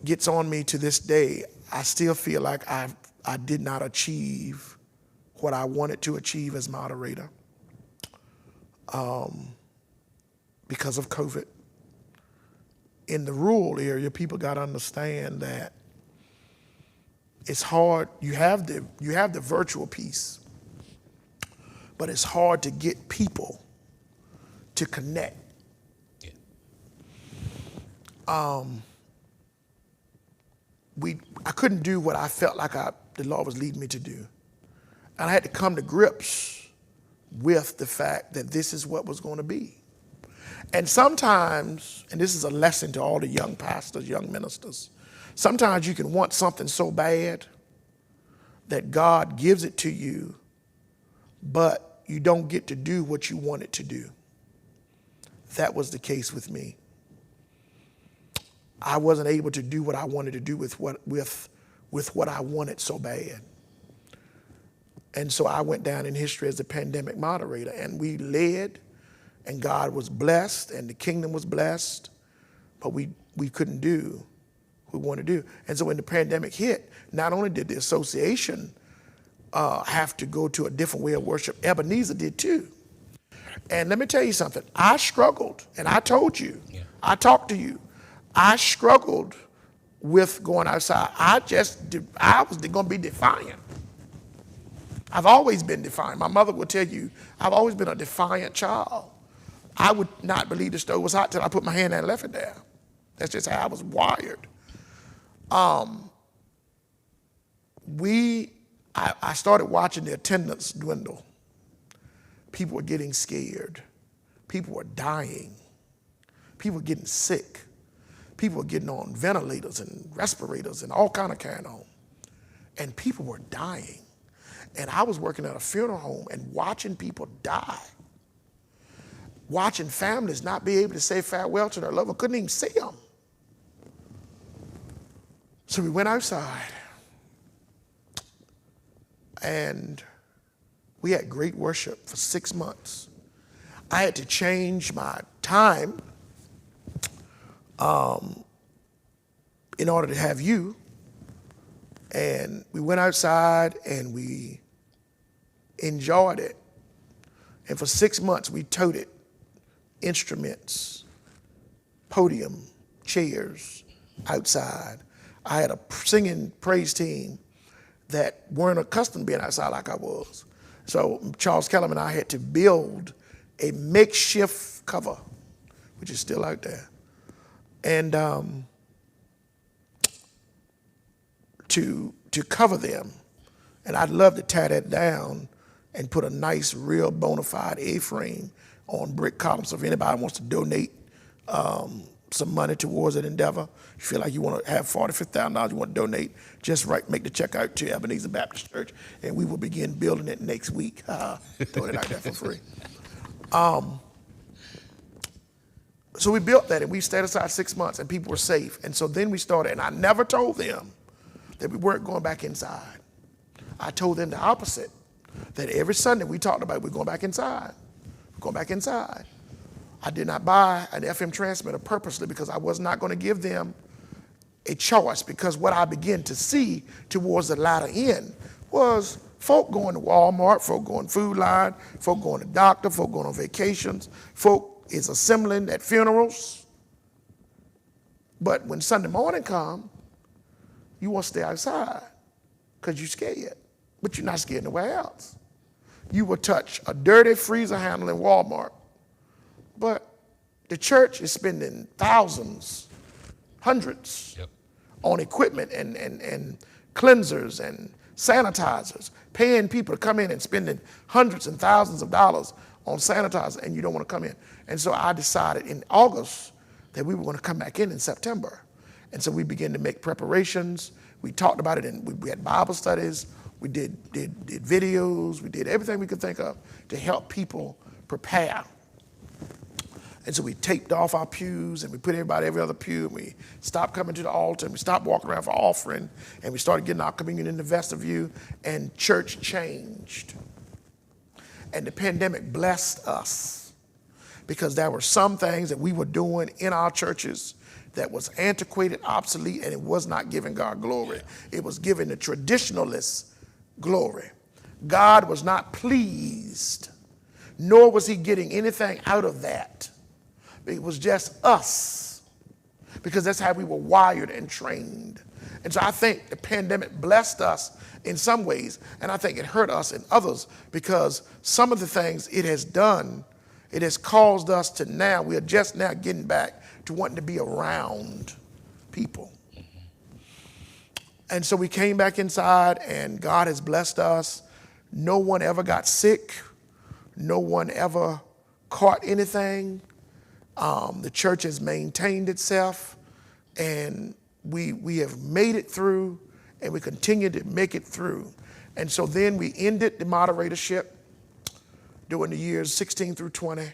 Speaker 3: gets on me to this day. I still feel like I did not achieve what I wanted to achieve as moderator because of COVID. In the rural area, people got to understand that it's hard. You have the virtual piece, but it's hard to get people to connect. Yeah. I couldn't do what I felt like the Lord was leading me to do. And I had to come to grips with the fact that this is what was going to be. And sometimes, and this is a lesson to all the young pastors, young ministers, sometimes you can want something so bad that God gives it to you, but you don't get to do what you want it to do. That was the case with me. I wasn't able to do what I wanted to do with what I wanted so bad. And so I went down in history as a pandemic moderator, and we led, and God was blessed, and the kingdom was blessed, but we couldn't do what we wanted to do. And so when the pandemic hit, not only did the association have to go to a different way of worship, Ebenezer did too. And let me tell you something, I struggled, and I told you, I talked to you, I struggled with going outside. I was going to be defiant. I've always been defiant. My mother will tell you, I've always been a defiant child. I would not believe the stove was hot till I put my hand there and left it there. That's just how I was wired. I started watching the attendance dwindle. People were getting scared. People were dying. People were getting sick. People were getting on ventilators and respirators and all kind of. And people were dying. And I was working at a funeral home and watching people die. Watching families not be able to say farewell to their loved one, couldn't even see them. So we went outside. And we had great worship for 6 months. I had to change my time in order to have you. And we went outside and we enjoyed it. And for 6 months, we toted instruments, podium, chairs outside. I had a singing praise team that weren't accustomed to being outside like I was. So Charles Kellum and I had to build a makeshift cover, which is still out there. And to cover them. And I'd love to tear that down and put a nice, real bona fide A-frame on brick columns. So if anybody wants to donate some money towards that endeavor, if you feel like you want to have $40,000, $50,000 you want to donate, just make the check out to Ebenezer Baptist Church, and we will begin building it next week. Throw it out there for free. So we built that, and we stayed aside 6 months, and people were safe. And so then we started, and I never told them that we weren't going back inside. I told them the opposite, that every Sunday we talked about we're going back inside. We're going back inside. I did not buy an FM transmitter purposely because I was not going to give them a choice, because what I began to see towards the latter end was folk going to Walmart, folk going Food Line, folk going to doctor, folk going on vacations, folk is assembling at funerals. But when Sunday morning comes, you want to stay outside because you're scared, but you're not scared nowhere else. You will touch a dirty freezer handle in Walmart, but the church is spending thousands, hundreds on equipment and cleansers and sanitizers, paying people to come in and spending hundreds and thousands of dollars on sanitizer, and you don't want to come in. And so I decided in August that we were going to come back in September. And so we began to make preparations. We talked about it, and we had Bible studies. We did videos. We did everything we could think of to help people prepare. And so we taped off our pews, and we put everybody every other pew, and we stopped coming to the altar, and we stopped walking around for offering, and we started getting our communion in the vestibule, and church changed. And the pandemic blessed us because there were some things that we were doing in our churches that was antiquated, obsolete, and it was not giving God glory. It was giving the traditionalists glory. God was not pleased, nor was he getting anything out of that. It was just us, because that's how we were wired and trained. And so I think the pandemic blessed us in some ways, and I think it hurt us in others, because some of the things it has done, it has caused us to now, we are just now getting back to wanting to be around people. And so we came back inside, and God has blessed us. No one ever got sick. No one ever caught anything. The church has maintained itself, and we have made it through, and we continue to make it through. And so then we ended the moderatorship during the years 16 through 20.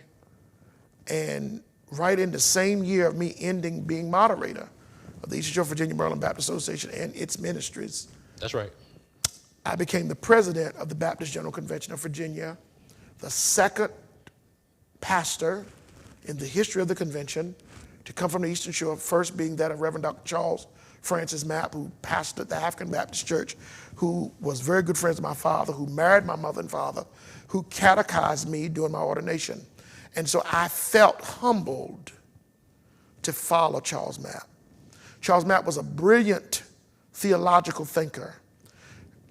Speaker 3: And right in the same year of me ending being moderator of the Eastern Shore Virginia Maryland Baptist Association and its ministries,
Speaker 1: That's right.
Speaker 3: I became the president of the Baptist General Convention of Virginia, the second pastor in the history of the convention to come from the Eastern Shore, first being that of Reverend Dr. Charles Francis Mapp, who pastored the African Baptist Church, who was very good friends with my father, who married my mother and father, who catechized me during my ordination. And so I felt humbled to follow Charles Mapp. Charles Mapp was a brilliant theological thinker.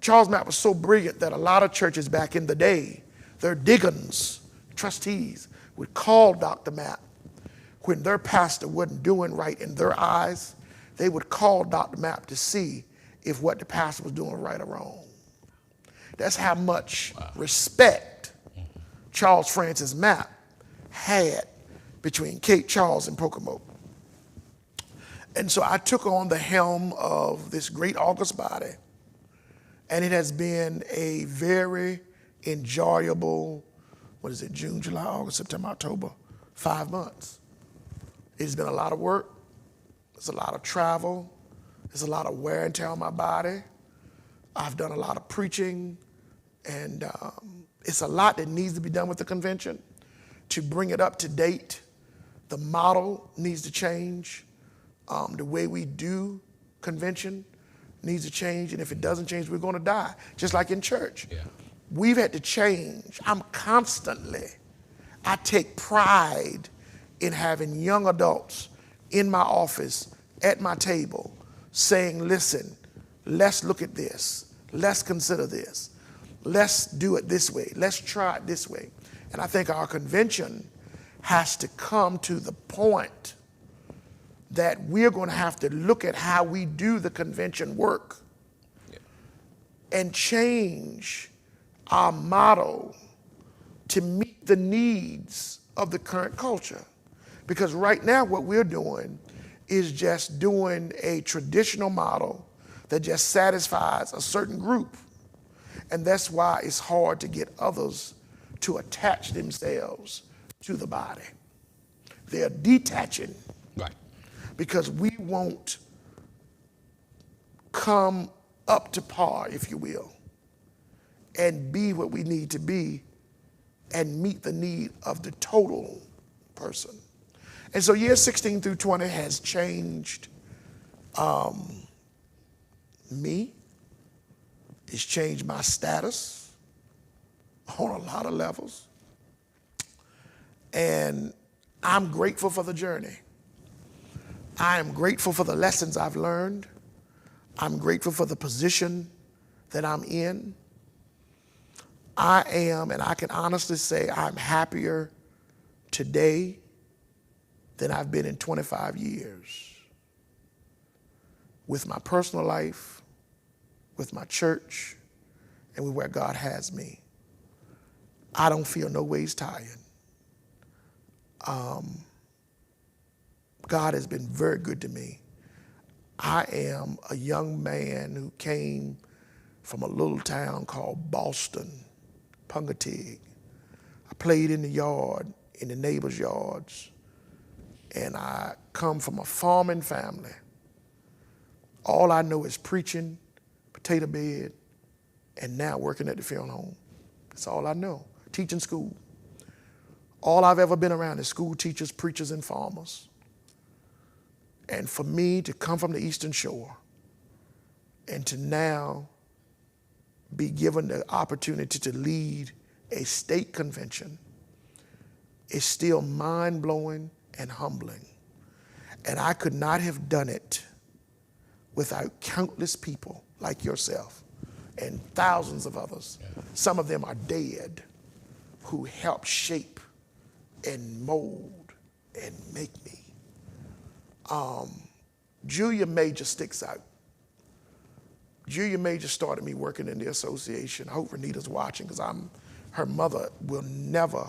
Speaker 3: Charles Mapp was so brilliant that a lot of churches back in the day, their deacons, trustees, would call Dr. Mapp when their pastor wasn't doing right in their eyes. They would call Dr. Mapp to see if what the pastor was doing right or wrong. That's how much respect Charles Francis Mapp had between Cape Charles and Pocomoke. And so I took on the helm of this great august body, and it has been a very enjoyable, June, July, August, September, October, 5 months. It's been a lot of work. It's a lot of travel. There's a lot of wear and tear on my body. I've done a lot of preaching, and it's a lot that needs to be done with the convention to bring it up to date. The model needs to change. The way we do convention needs to change, and if it doesn't change, we're going to die, just like in church.
Speaker 1: Yeah.
Speaker 3: We've had to change. I take pride in having young adults in my office, at my table, saying, listen, let's look at this. Let's consider this. Let's do it this way. Let's try it this way. And I think our convention has to come to the point that we're going to have to look at how we do the convention work and change our model to meet the needs of the current culture. Because right now what we're doing is just doing a traditional model that just satisfies a certain group. And that's why it's hard to get others to attach themselves to the body. They're detaching.
Speaker 1: Right.
Speaker 3: Because we won't come up to par, if you will, and be what we need to be and meet the need of the total person. And so years 16 through 20 has changed me. It's changed my status on a lot of levels. And I'm grateful for the journey. I am grateful for the lessons I've learned. I'm grateful for the position that I'm in. I am, and I can honestly say, I'm happier today than I've been in 25 years. With my personal life, with my church, and with where God has me. I don't feel no ways tired. God has been very good to me. I am a young man who came from a little town called Boston, Pungatig. I played in the yard, in the neighbors' yards, and I come from a farming family. All I know is preaching, potato bed, and now working at the funeral home. That's all I know. Teaching school. All I've ever been around is school teachers, preachers, and farmers. And for me to come from the Eastern Shore and to now be given the opportunity to lead a state convention is still mind-blowing and humbling. And I could not have done it without countless people like yourself and thousands of others. Some of them are dead, who helped shape and mold and make me. Julia Major sticks out. Julia Major started me working in the association. I hope Renita's watching because her mother will never,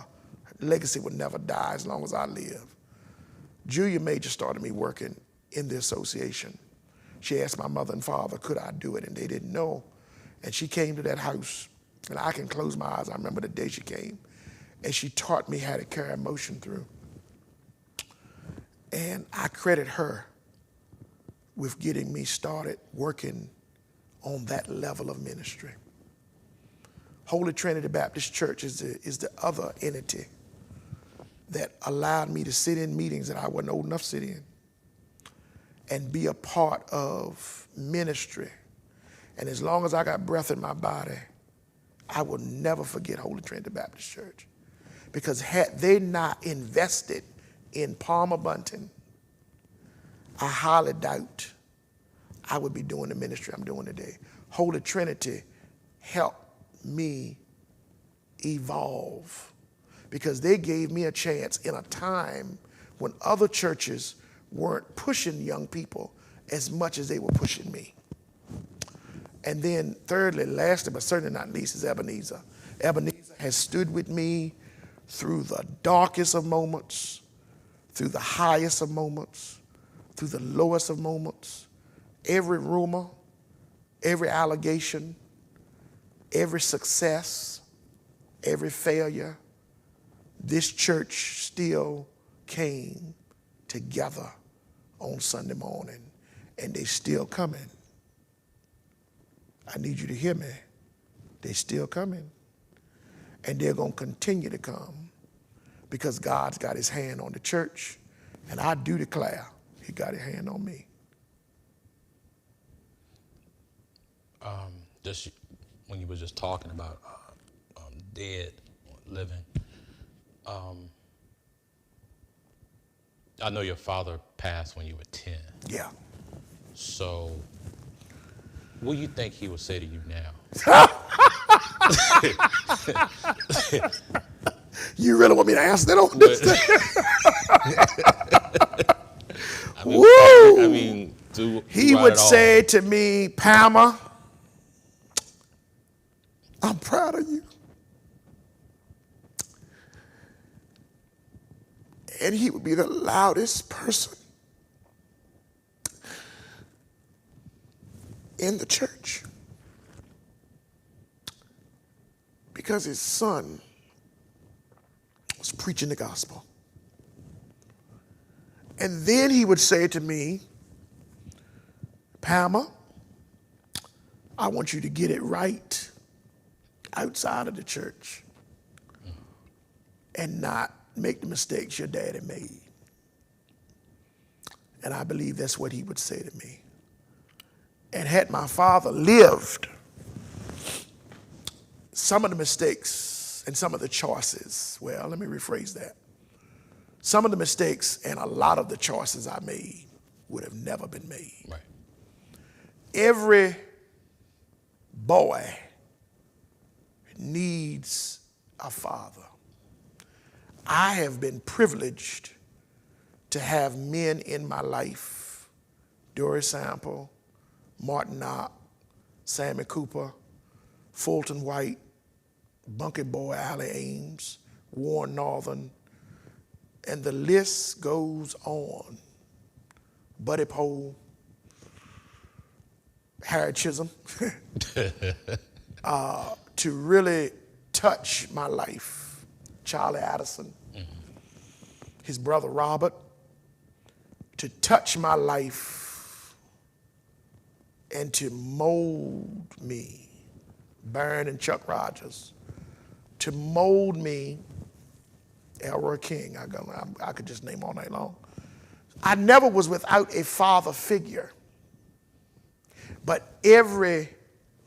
Speaker 3: her legacy will never die as long as I live. Julia Major started me working in the association. She asked my mother and father, could I do it? And they didn't know. And she came to that house, and I can close my eyes. I remember the day she came, and she taught me how to carry emotion through. And I credit her with getting me started working on that level of ministry. Holy Trinity Baptist Church is the other entity that allowed me to sit in meetings that I wasn't old enough to sit in and be a part of ministry. And as long as I got breath in my body, I will never forget Holy Trinity Baptist Church. Because had they not invested in Pastor Bunting, I highly doubt I would be doing the ministry I'm doing today. Holy Trinity helped me evolve because they gave me a chance in a time when other churches weren't pushing young people as much as they were pushing me. And then thirdly, lastly, but certainly not least, is Ebenezer. Ebenezer has stood with me through the darkest of moments, through the highest of moments, through the lowest of moments. Every rumor, every allegation, every success, every failure, this church still came together on Sunday morning, and they still coming. I need you to hear me. They're still coming. And they're going to continue to come because God's got his hand on the church. And I do declare he got his hand on me.
Speaker 1: Just when you were just talking about dead, living, I know your father passed when you were 10.
Speaker 3: Yeah.
Speaker 1: So what do you think he would say to you now?
Speaker 3: You really want me to answer that on this? He would say to me, Pamela, I'm proud of you. And he would be the loudest person in the church because his son was preaching the gospel. And then he would say to me, Pamela, I want you to get it right outside of the church and not make the mistakes your daddy made. And I believe that's what he would say to me. And had my father lived, some of the mistakes and some of the choices, well, let me rephrase that. Some of the mistakes and a lot of the choices I made would have never been made.
Speaker 1: Right.
Speaker 3: Every boy needs a father. I have been privileged to have men in my life, Doris Sample, Martin Knox, Sammy Cooper, Fulton White, Bunky Boy, Allie Ames, Warren Northern, and the list goes on. Buddy Pole, Harry Chisholm, to really touch my life. Charlie Addison, his brother Robert, to touch my life and to mold me. Barron and Chuck Rogers, to mold me. Elroy King, I could just name all night long. I never was without a father figure, but every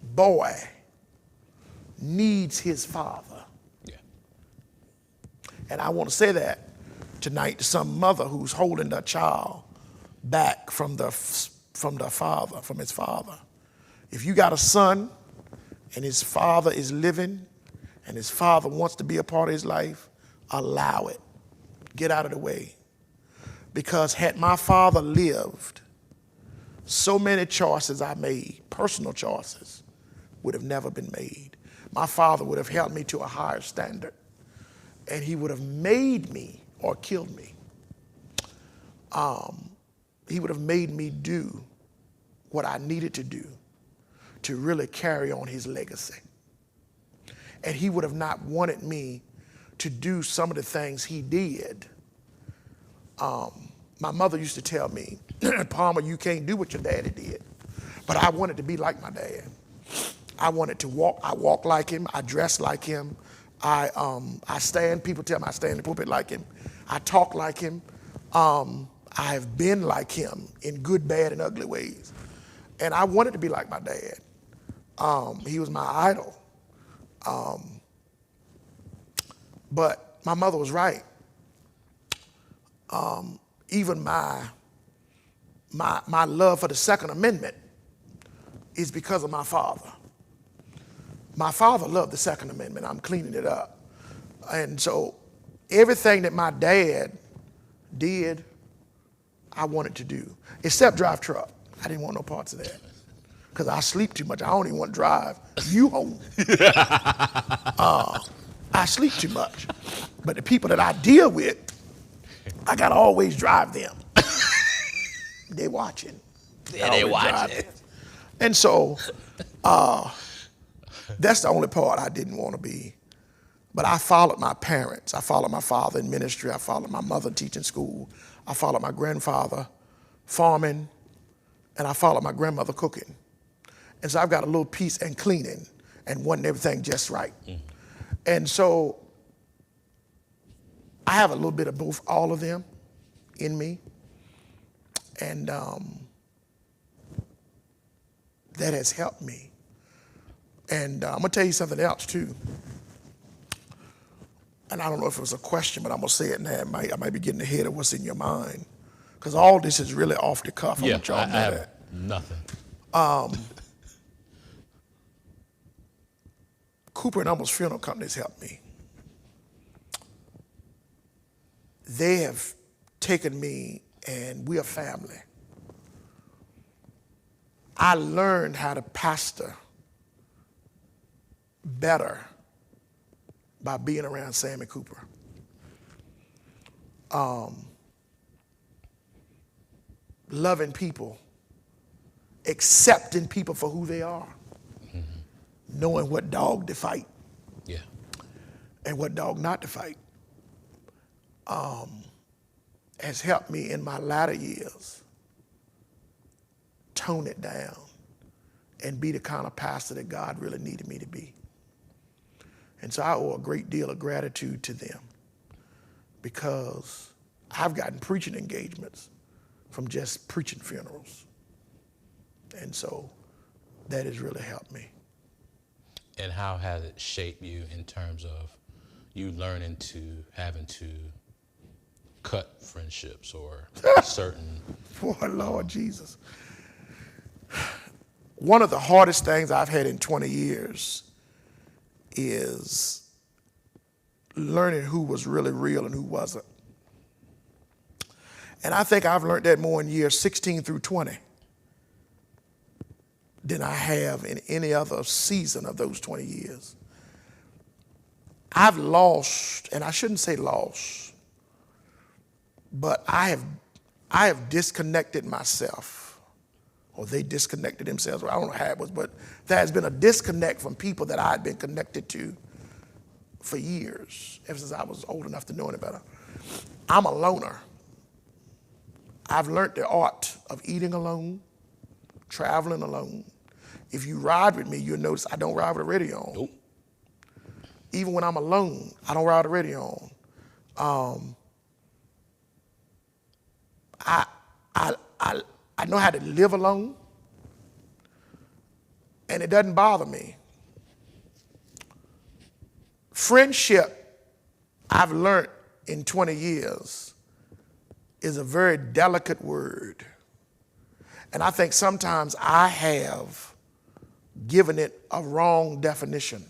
Speaker 3: boy needs his father.
Speaker 1: Yeah.
Speaker 3: And I want to say that tonight to some mother who's holding their child back from their father, from his father. If you got a son and his father is living and his father wants to be a part of his life, allow it. Get out of the way. Because had my father lived, So many choices I made, personal choices, would have never been made. My father would have held me to a higher standard, and he would have made me or killed me. He would have made me do what I needed to do to really carry on his legacy. And he would have not wanted me to do some of the things he did. My mother used to tell me, Palmer, you can't do what your daddy did. But I wanted to be like my dad. I wanted to walk. I walk like him. I dress like him. I stand. People tell me I stand in the pulpit like him. I talk like him. I have been like him in good, bad, and ugly ways. And I wanted to be like my dad. He was my idol. But my mother was right. Even my love for the Second Amendment is because of my father. My father loved the Second Amendment. I'm cleaning it up. And so everything that my dad did, I wanted to do, except drive truck. I didn't want no parts of that because I sleep too much. I don't even want to drive you home. I sleep too much. But the people that I deal with, I got to always drive them. They watching.
Speaker 1: Yeah, they watching.
Speaker 3: And so that's the only part I didn't want to be. But I followed my parents. I followed my father in ministry. I followed my mother teaching school. I followed my grandfather farming. And I followed my grandmother cooking. And so I've got a little piece in cleaning and wanting everything just right. And so I have a little bit of both, all of them in me. And that has helped me. And I'm going to tell you something else, too. And I don't know if it was a question, but I'm going to say it now. I might be getting ahead of what's in your mind. Because all this is really off the cuff.
Speaker 1: Yeah,
Speaker 3: I
Speaker 1: I have nothing.
Speaker 3: Cooper and Humble's funeral companies helped me. They have taken me, and we are family. I learned how to pastor better by being around Sammy Cooper. Loving people, accepting people for who they are, knowing what dog to fight,
Speaker 1: Yeah.
Speaker 3: and what dog not to fight, has helped me in my latter years tone it down and be the kind of pastor that God really needed me to be. And so I owe a great deal of gratitude to them because I've gotten preaching engagements from just preaching funerals. And so that has really helped me.
Speaker 1: And how has it shaped you in terms of you learning to having to cut friendships or certain?
Speaker 3: Boy, Lord Jesus. One of the hardest things I've had in 20 years is learning who was really real and who wasn't. And I think I've learned that more in years 16 through 20 than I have in any other season of those 20 years. I've lost, and I shouldn't say lost, but I have disconnected myself, or they disconnected themselves, or I don't know how it was, but there has been a disconnect from people that I had been connected to for years, ever since I was old enough to know it better. I'm a loner. I've learned the art of eating alone, traveling alone. If you ride with me, you'll notice I don't ride with the radio on.
Speaker 1: Nope.
Speaker 3: Even when I'm alone, I don't ride with the radio on. I know how to live alone, and it doesn't bother me. Friendship, I've learned in 20 years, is a very delicate word. And I think sometimes I have given it a wrong definition.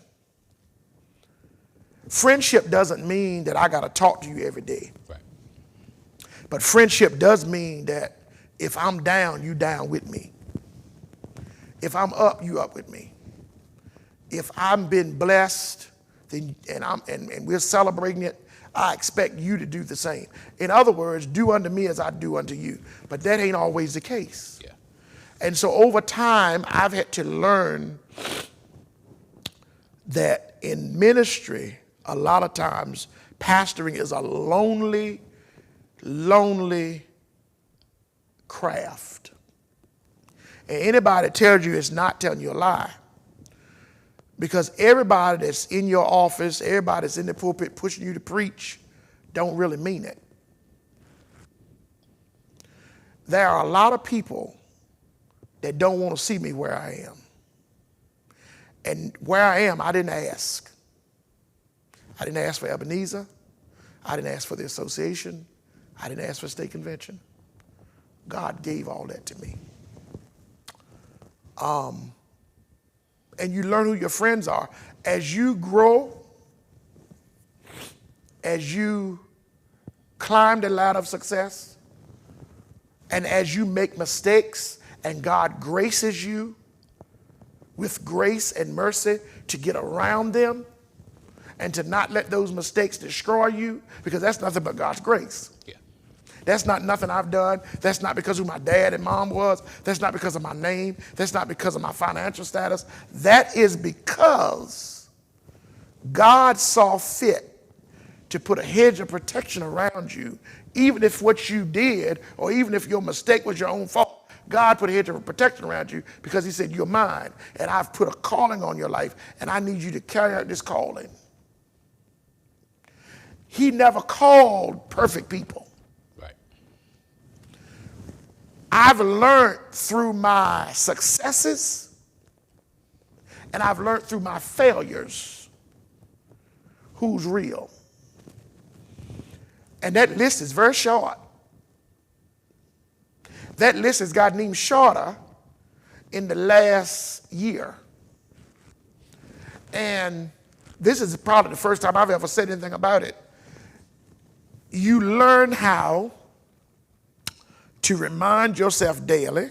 Speaker 3: Friendship doesn't mean that I got to talk to you every day.
Speaker 1: Right.
Speaker 3: But friendship does mean that If I'm down, you down with me. If I'm up, you up with me. If I'm been blessed, then and we're celebrating it, I expect you to do the same. In other words, do unto me as I do unto you. But that ain't always the case.
Speaker 1: Yeah.
Speaker 3: And so over time, I've had to learn that in ministry, a lot of times, pastoring is a lonely craft. And anybody that tells you it's not telling you a lie. Because everybody that's in your office, everybody that's in the pulpit pushing you to preach, don't really mean it. There are a lot of people that don't want to see me where I am. And where I am, I didn't ask. I didn't ask for Ebenezer. I didn't ask for the association. I didn't ask for state convention. God gave all that to me. And you learn who your friends are. As you grow, as you climb the ladder of success, and as you make mistakes, and God graces you with grace and mercy to get around them, and to not let those mistakes destroy you, because that's nothing but God's grace.
Speaker 1: Yeah.
Speaker 3: That's not nothing I've done. That's not because of who my dad and mom was. That's not because of my name. That's not because of my financial status. That is because God saw fit to put a hedge of protection around you, even if what you did, or even if your mistake was your own fault. God put a hedge of protection around you because he said, you're mine, and I've put a calling on your life, and I need you to carry out this calling. He never called perfect people.
Speaker 1: Right.
Speaker 3: I've learned through my successes, and I've learned through my failures who's real. And that list is very short. That list has gotten even shorter in the last year. And this is probably the first time I've ever said anything about it. You learn how to remind yourself daily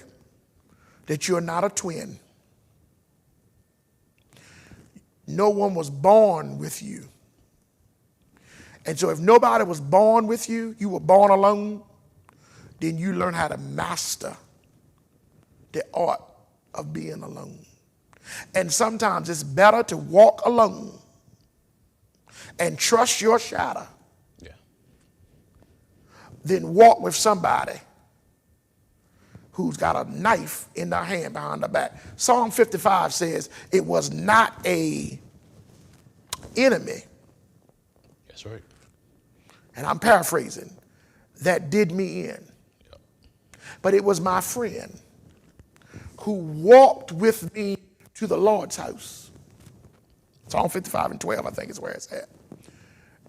Speaker 3: that you're not a twin. No one was born with you. And so if nobody was born with you, you were born alone, then you learn how to master the art of being alone. And sometimes it's better to walk alone and trust your shadow than walk with somebody who's got a knife in their hand behind their back. Psalm 55 says it was not a enemy.
Speaker 1: That's right.
Speaker 3: And I'm paraphrasing, that did me in.
Speaker 1: Yep.
Speaker 3: But it was my friend who walked with me to the Lord's house. Psalm 55:12, I think is where it's at.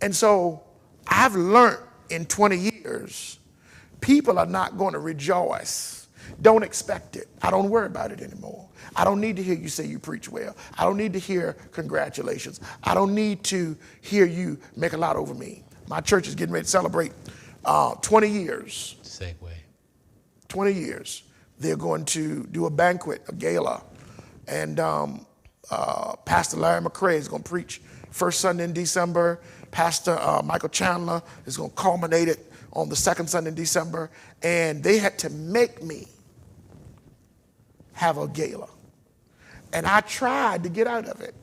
Speaker 3: And so I've learned in 20 years, people are not going to rejoice. Don't expect it. I don't worry about it anymore. I don't need to hear you say you preach well. I don't need to hear congratulations. I don't need to hear you make a lot over me. My church is getting ready to celebrate 20 years.
Speaker 1: Segue.
Speaker 3: 20 years. They're going to do a banquet, a gala. And Pastor Larry McCray is going to preach first Sunday in December. Pastor Michael Chandler is going to culminate it on the second Sunday in December. And they had to make me have a gala. And I tried to get out of it.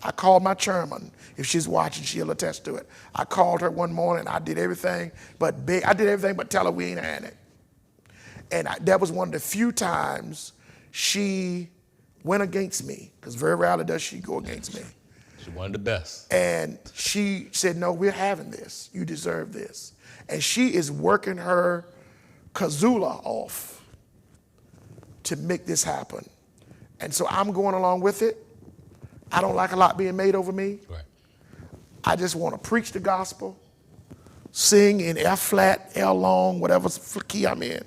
Speaker 3: I called my chairman. If she's watching, she'll attest to it. I called her one morning. I did everything but beg. I did everything but tell her we ain't had it. And that was one of the few times she went against me, because very rarely does she go against me.
Speaker 1: She's one of the best.
Speaker 3: And she said, no, we're having this. You deserve this. And she is working her kazula off to make this happen. And so I'm going along with it. I don't like a lot being made over me.
Speaker 1: Right.
Speaker 3: I just want to preach the gospel, sing in F flat, L long, whatever key I'm in.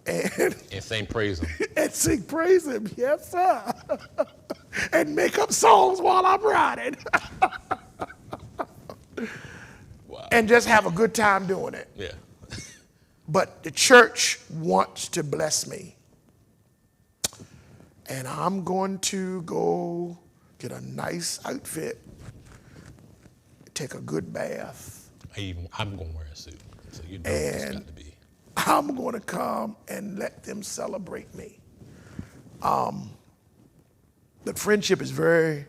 Speaker 3: And
Speaker 1: sing praise him.
Speaker 3: And sing praise him, yes sir. And make up songs while I'm riding.
Speaker 1: Wow.
Speaker 3: And just have a good time doing it.
Speaker 1: Yeah.
Speaker 3: But the church wants to bless me. And I'm going to go get a nice outfit, take a good bath.
Speaker 1: I'm going to wear a suit. So you know it's got to be.
Speaker 3: I'm going to come and let them celebrate me. The friendship is very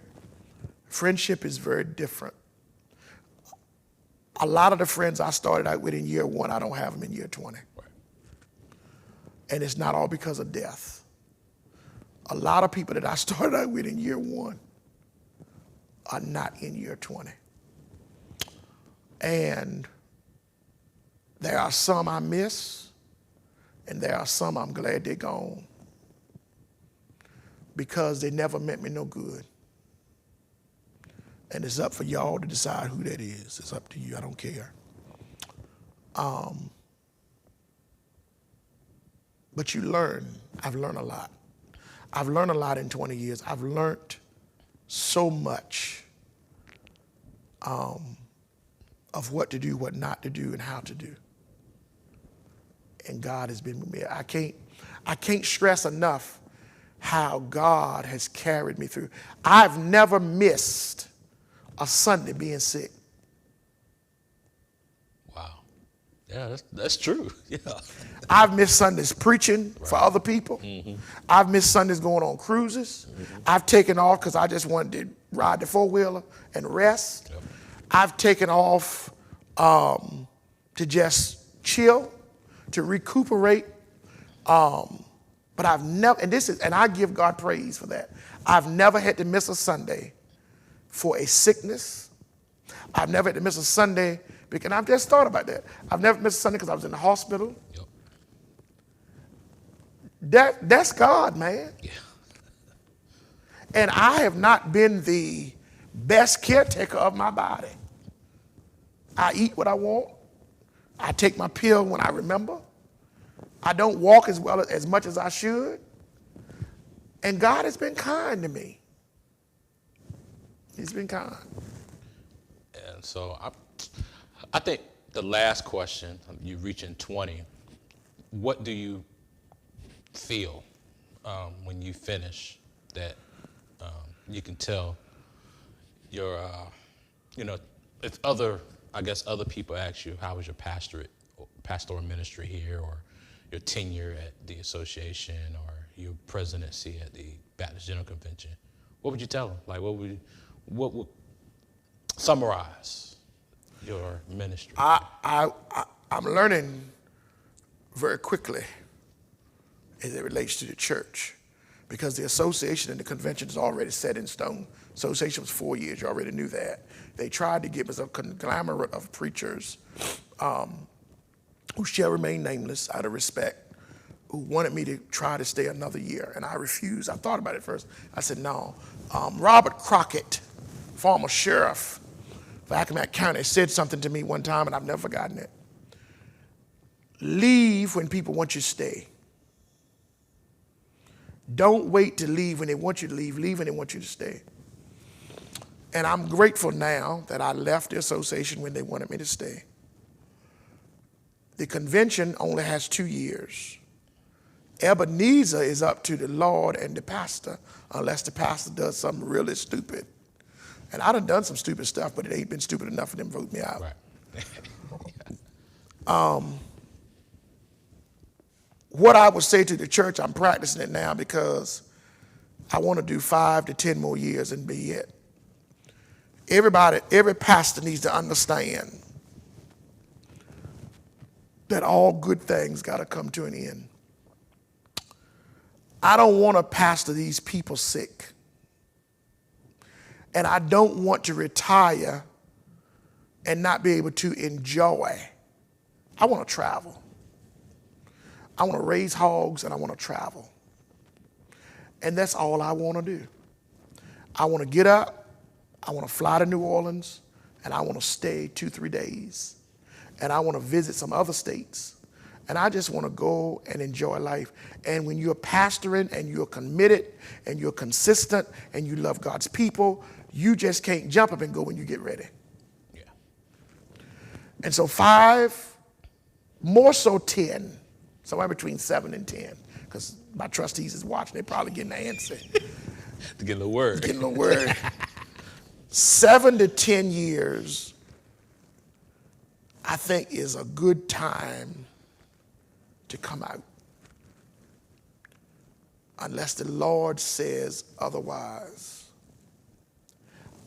Speaker 3: different. A lot of the friends I started out with in year 1, I don't have them in year 20.
Speaker 1: Right.
Speaker 3: And it's not all because of death. A lot of people that I started out with in year 1 are not in year 20. And there are some I miss, and there are some I'm glad they're gone, because they never meant me no good. And it's up for y'all to decide who that is. It's up to you. I don't care. But you learn. I've learned a lot. I've learned a lot in 20 years. I've learned so much of what to do, what not to do, and how to do. And God has been with me. I can't stress enough how God has carried me through. I've never missed a Sunday being sick.
Speaker 1: Wow. Yeah, that's true. Yeah.
Speaker 3: I've missed Sundays preaching for other people. I've missed Sundays going on cruises. I've taken off because I just wanted to ride the four-wheeler and rest.
Speaker 1: Yep.
Speaker 3: I've taken off to just chill, to recuperate. But I've never, and I give God praise for that. I've never had to miss a Sunday for a sickness. I've never had to miss a Sunday, and I've just thought about that. I've never missed a Sunday because I was in the hospital.
Speaker 1: Yep.
Speaker 3: That's God, man.
Speaker 1: Yeah.
Speaker 3: And I have not been the best caretaker of my body. I eat what I want. I take my pill when I remember. I don't walk as much as I should. And God has been kind to me. He's been kind.
Speaker 1: And so I think the last question, you reaching 20, what do you feel when you finish that you can tell your, if other people ask you, how was your pastoral ministry here, or your tenure at the association, or your presidency at the Baptist General Convention, what would you tell them? Like, what would summarize your ministry?
Speaker 3: I'm learning very quickly as it relates to the church, because the association and the convention is already set in stone. Association was 4 years. You already knew that. They tried to give us a conglomerate of preachers who shall remain nameless out of respect, who wanted me to try to stay another year, and I refused. I thought about it first. I said, no. Robert Crockett, former sheriff of Accomack County, said something to me one time, and I've never forgotten it. Leave when people want you to stay. Don't wait to leave when they want you to leave. Leave when they want you to stay. And I'm grateful now that I left the association when they wanted me to stay. The convention only has 2 years. Ebenezer is up to the Lord and the pastor, unless the pastor does something really stupid. And I done some stupid stuff, but it ain't been stupid enough for them to vote me out.
Speaker 1: Right.
Speaker 3: What I would say to the church, I'm practicing it now because I want to do 5 to 10 more years and be it. Every pastor needs to understand that all good things got to come to an end. I don't want to pastor these people sick. And I don't want to retire and not be able to enjoy. I want to travel. I want to raise hogs and I want to travel. And that's all I want to do. I want to get up, I want to fly to New Orleans, and I want to stay 2-3 days. And I want to visit some other states. And I just want to go and enjoy life. And when you're pastoring and you're committed and you're consistent and you love God's people, you just can't jump up and go when you get ready.
Speaker 1: Yeah.
Speaker 3: And so 5 more so 10, somewhere between 7 and 10, because my trustees is watching. They're probably getting the answer.
Speaker 1: To get a little word.
Speaker 3: Getting a word. 7 to 10 years, I think, is a good time to come out, unless the Lord says otherwise.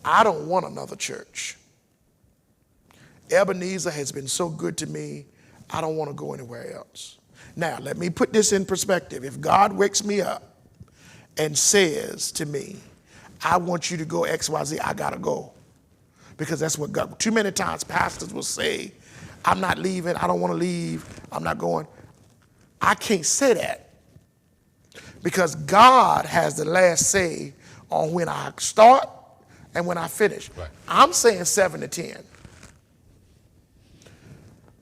Speaker 3: I don't want another church. Ebenezer has been so good to me, I don't want to go anywhere else. Now, let me put this in perspective. If God wakes me up and says to me, I want you to go XYZ, I got to go. Because that's what God, too many times pastors will say, I'm not leaving, I don't want to leave, I'm not going. I can't say that, because God has the last say on when I start and when I finish.
Speaker 1: Right.
Speaker 3: I'm saying 7 to 10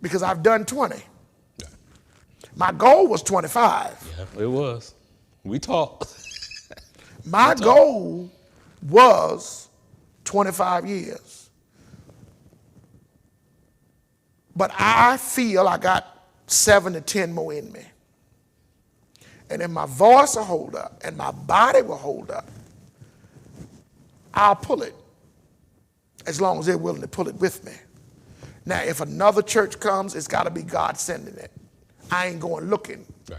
Speaker 3: because I've done 20.
Speaker 1: Yeah.
Speaker 3: My goal was 25.
Speaker 1: Yeah, it was. We talked.
Speaker 3: My goal was 25 years. But I feel I got 7 to 10 more in me. And if my voice will hold up and my body will hold up, I'll pull it, as long as they're willing to pull it with me. Now, if another church comes, it's got to be God sending it. I ain't going looking.
Speaker 1: Right.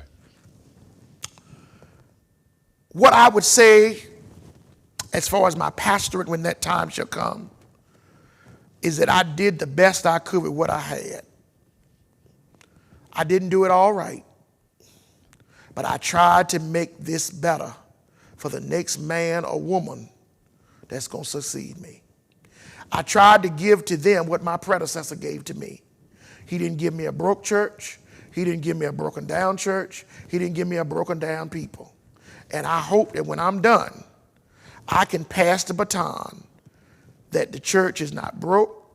Speaker 3: What I would say, as far as my pastorate when that time shall come, is that I did the best I could with what I had. I didn't do it all right, but I tried to make this better for the next man or woman that's going to succeed me. I tried to give to them what my predecessor gave to me. He didn't give me a broke church. He didn't give me a broken down church. He didn't give me a broken down people. And I hope that when I'm done, I can pass the baton that the church is not broke.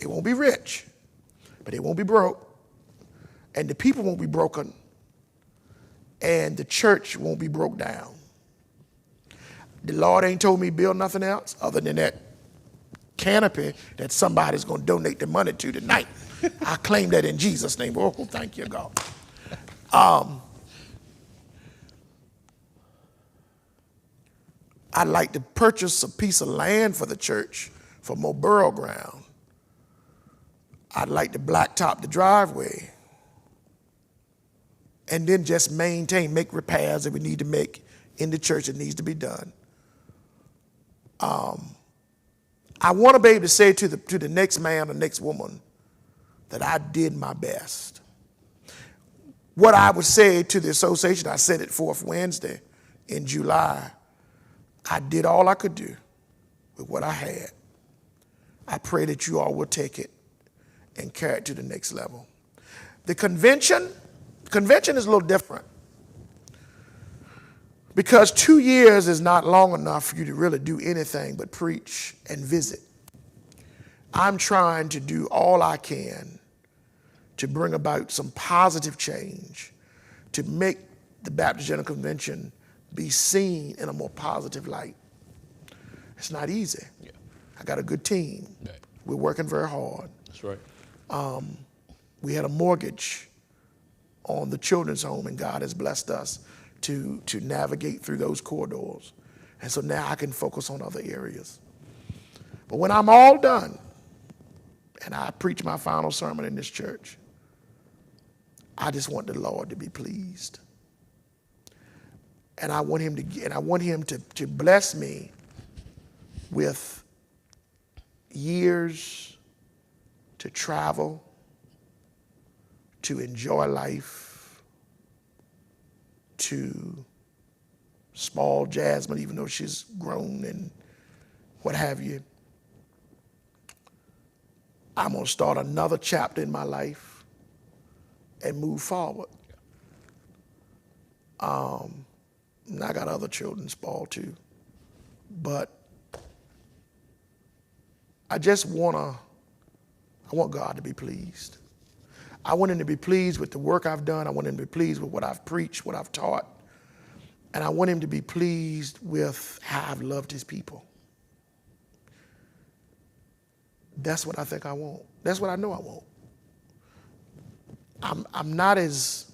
Speaker 3: It won't be rich, but it won't be broke. And the people won't be broken. And the church won't be broke down. The Lord ain't told me to build nothing else other than that canopy that somebody's going to donate the money to tonight. I claim that in Jesus' name. Oh, thank you, God. I'd like to purchase a piece of land for the church for more burial ground. I'd like to blacktop the driveway and then just maintain, make repairs that we need to make in the church that needs to be done. I want to be able to say to the next man or next woman that I did my best. What I would say to the association, I said it fourth Wednesday in July, I did all I could do with what I had. I pray that you all will take it and carry it to the next level. The convention is a little different, because 2 years is not long enough for you to really do anything but preach and visit. I'm trying to do all I can to bring about some positive change, to make the Baptist General Convention be seen in a more positive light. It's not easy.
Speaker 1: Yeah.
Speaker 3: I got a good team.
Speaker 1: Right.
Speaker 3: We're working very hard.
Speaker 1: That's right.
Speaker 3: We had a mortgage on the children's home, and God has blessed us to navigate through those corridors. And so now I can focus on other areas. But when I'm all done and I preach my final sermon in this church, I just want the Lord to be pleased. And I want him to bless me with years to travel, to enjoy life, to spoil Jasmine, even though she's grown and what have you. I'm going to start another chapter in my life and move forward. And I got other children spoiled too. But I want God to be pleased. I want him to be pleased with the work I've done. I want him to be pleased with what I've preached, what I've taught. And I want him to be pleased with how I've loved his people. That's what I think I want. That's what I know I want. I'm not as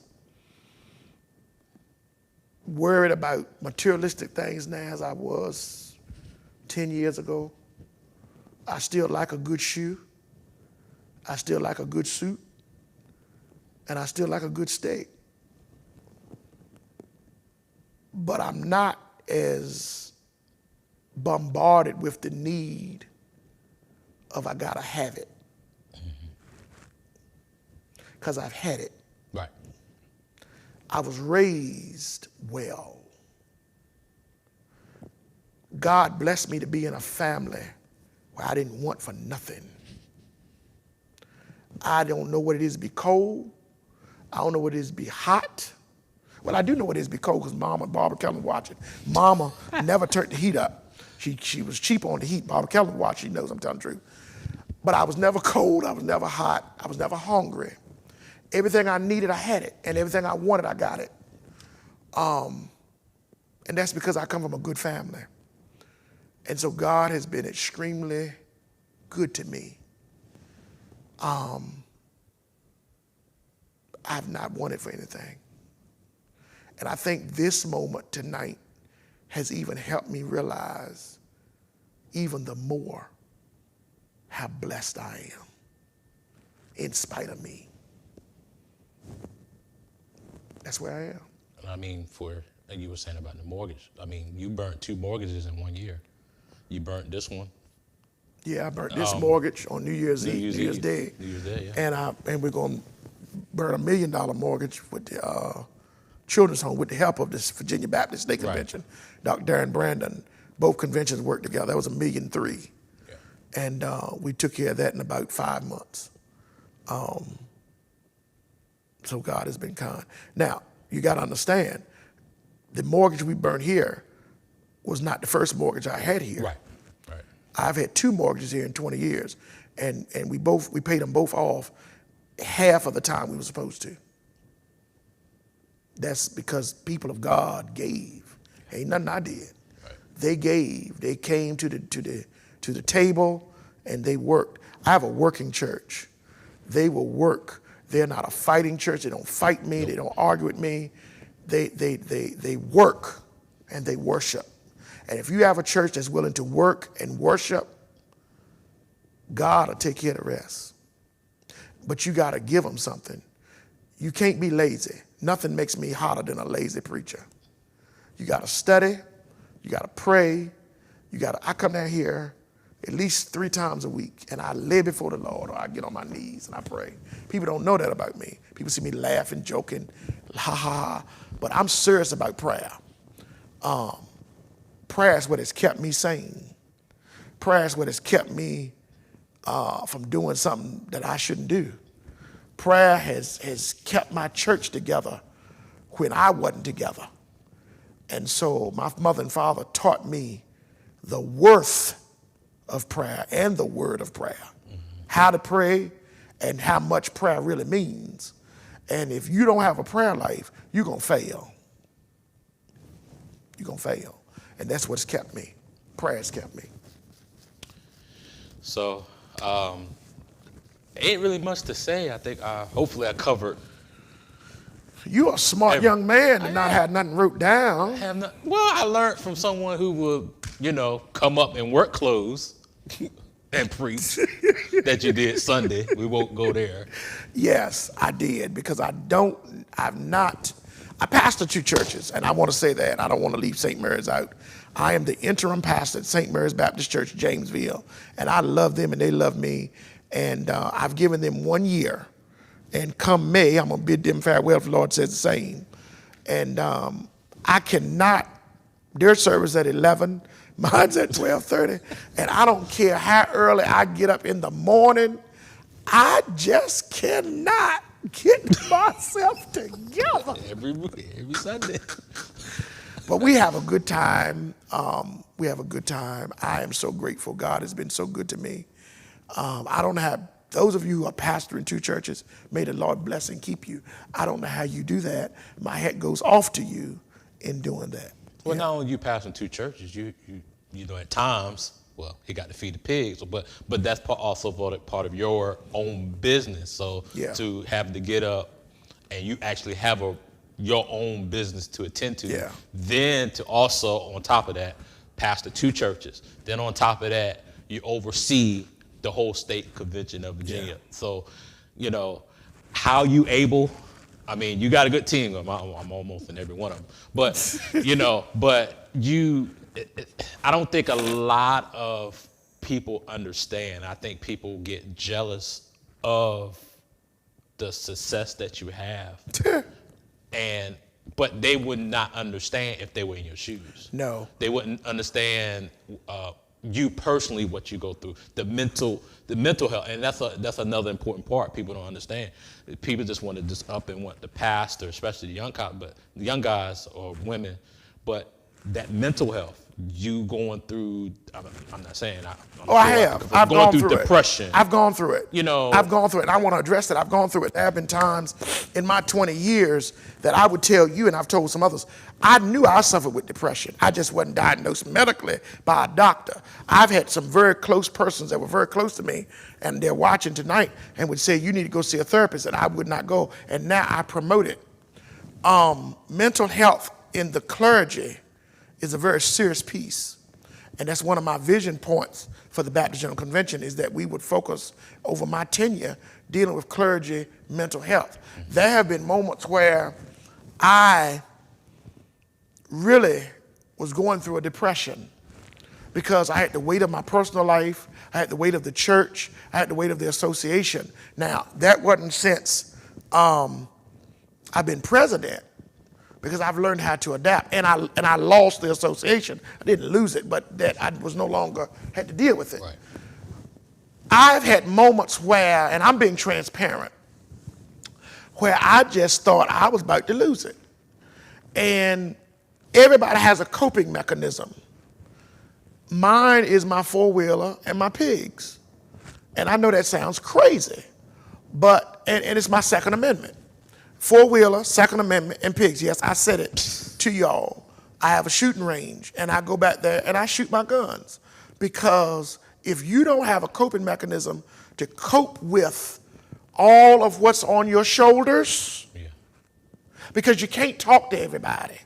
Speaker 3: worried about materialistic things now as I was 10 years ago. I still like a good shoe. I still like a good suit. And I still like a good steak. But I'm not as bombarded with the need of I gotta have it. Because I've had it.
Speaker 1: Right.
Speaker 3: I was raised well. God blessed me to be in a family where I didn't want for nothing. I don't know what it is to be cold. I don't know what it is to be hot. Well, I do know what it is to be cold because Mama, Barbara Keller watching. Mama never turned the heat up. She was cheap on the heat. Barbara Keller watched. She knows I'm telling the truth. But I was never cold. I was never hot. I was never hungry. Everything I needed, I had it. And everything I wanted, I got it. And that's because I come from a good family. And so God has been extremely good to me. I've not wanted for anything. And I think this moment tonight has even helped me realize even the more how blessed I am in spite of me. That's where I am.
Speaker 1: I mean, and you were saying about the mortgage. I mean, you burnt 2 mortgages in 1 year. You burnt this one.
Speaker 3: Yeah, I burnt this mortgage on New Year's Day.
Speaker 1: New Year's Day, yeah.
Speaker 3: And we're going to burn $1 million mortgage with the children's home with the help of this Virginia Baptist State Convention. Right. Dr. Darren Brandon, both conventions worked together. That was $1.3 million. Yeah. And we took care of that in about 5 months. So God has been kind. Now, you got to understand, the mortgage we burned here was not the first mortgage I had here.
Speaker 1: Right.
Speaker 3: I've had 2 mortgages here in 20 years, and we paid them both off half of the time we were supposed to. That's because people of God gave. Ain't nothing I did. Right. They gave. They came to the table and they worked. I have a working church. They will work. They're not a fighting church. They don't fight me. Nope. They don't argue with me. They work and they worship. And if you have a church that's willing to work and worship, God will take care of the rest. But you got to give them something. You can't be lazy. Nothing makes me hotter than a lazy preacher. You got to study. You got to pray. I come down here at least 3 times a week, and I lay before the Lord, or I get on my knees and I pray. People don't know that about me. People see me laughing, joking, ha ha, but I'm serious about prayer. Prayer is what has kept me sane. Prayer is what has kept me from doing something that I shouldn't do. Prayer has kept my church together when I wasn't together. And so my mother and father taught me the worth of prayer and the word of prayer, how to pray and how much prayer really means. And if you don't have a prayer life, you're going to fail. You're going to fail. And that's what's kept me. Prayer has kept me.
Speaker 1: So, ain't really much to say. I think hopefully I covered.
Speaker 3: You're a smart young man and not have nothing wrote down.
Speaker 1: I learned from someone who would, come up in work clothes and preach that you did Sunday. We won't go there.
Speaker 3: Yes, I did, because I pastor 2 churches, and I want to say that. I don't want to leave St. Mary's out. I am the interim pastor at St. Mary's Baptist Church, Jamesville, and I love them and they love me, and I've given them 1 year, and come May, I'm going to bid them farewell if the Lord says the same. And I cannot, their service at 11, mine's at 12:30, and I don't care how early I get up in the morning, I just cannot get myself together.
Speaker 1: Every Sunday.
Speaker 3: But we have a good time. We have a good time. I am so grateful. God has been so good to me. I don't have, those of you who are pastoring 2 churches, may the Lord bless and keep you. I don't know how you do that. My hat goes off to you in doing that.
Speaker 1: Well, not only you pastoring 2 churches, you at times, well, he got to feed the pigs, but that's also part of your own business. So to have to get up and you actually have your own business to attend to.
Speaker 3: Yeah.
Speaker 1: Then to also, on top of that, pastor 2 churches. Then on top of that, you oversee the whole state convention of Virginia.
Speaker 3: Yeah.
Speaker 1: So, how you able, I mean, you got a good team. I'm almost in every one of them. But, I don't think a lot of people understand. I think people get jealous of the success that you have. But they would not understand if they were in your shoes.
Speaker 3: No.
Speaker 1: They wouldn't understand you personally, what you go through, the mental health, and that's another important part people don't understand. People just want to just up and want the pastor, especially the young guys or women, but that mental health, you going through. I'm not saying.
Speaker 3: I have. I've
Speaker 1: going
Speaker 3: gone
Speaker 1: through depression.
Speaker 3: I've gone through it.
Speaker 1: I've
Speaker 3: gone through it. And I want to address it. I've gone through it. There have been times in my 20 years that I would tell you, and I've told some others, I knew I suffered with depression. I just wasn't diagnosed medically by a doctor. I've had some very close persons that were very close to me, and they're watching tonight and would say, you need to go see a therapist, and I would not go. And now I promote it. Mental health in the clergy is a very serious piece. And that's one of my vision points for the Baptist General Convention, is that we would focus over my tenure dealing with clergy mental health. There have been moments where I really was going through a depression because I had the weight of my personal life, I had the weight of the church, I had the weight of the association. Now, that wasn't since I've been president, because I've learned how to adapt, and I lost the association. I didn't lose it, but that I was no longer had to deal with it.
Speaker 1: Right.
Speaker 3: I've had moments where, and I'm being transparent, where I just thought I was about to lose it. And everybody has a coping mechanism. Mine is my 4-wheeler and my pigs. And I know that sounds crazy, but, and it's my Second Amendment. 4-wheeler, Second Amendment, and pigs. Yes, I said it to y'all. I have a shooting range, and I go back there and I shoot my guns. Because if you don't have a coping mechanism to cope with all of what's on your shoulders, because you can't talk to everybody.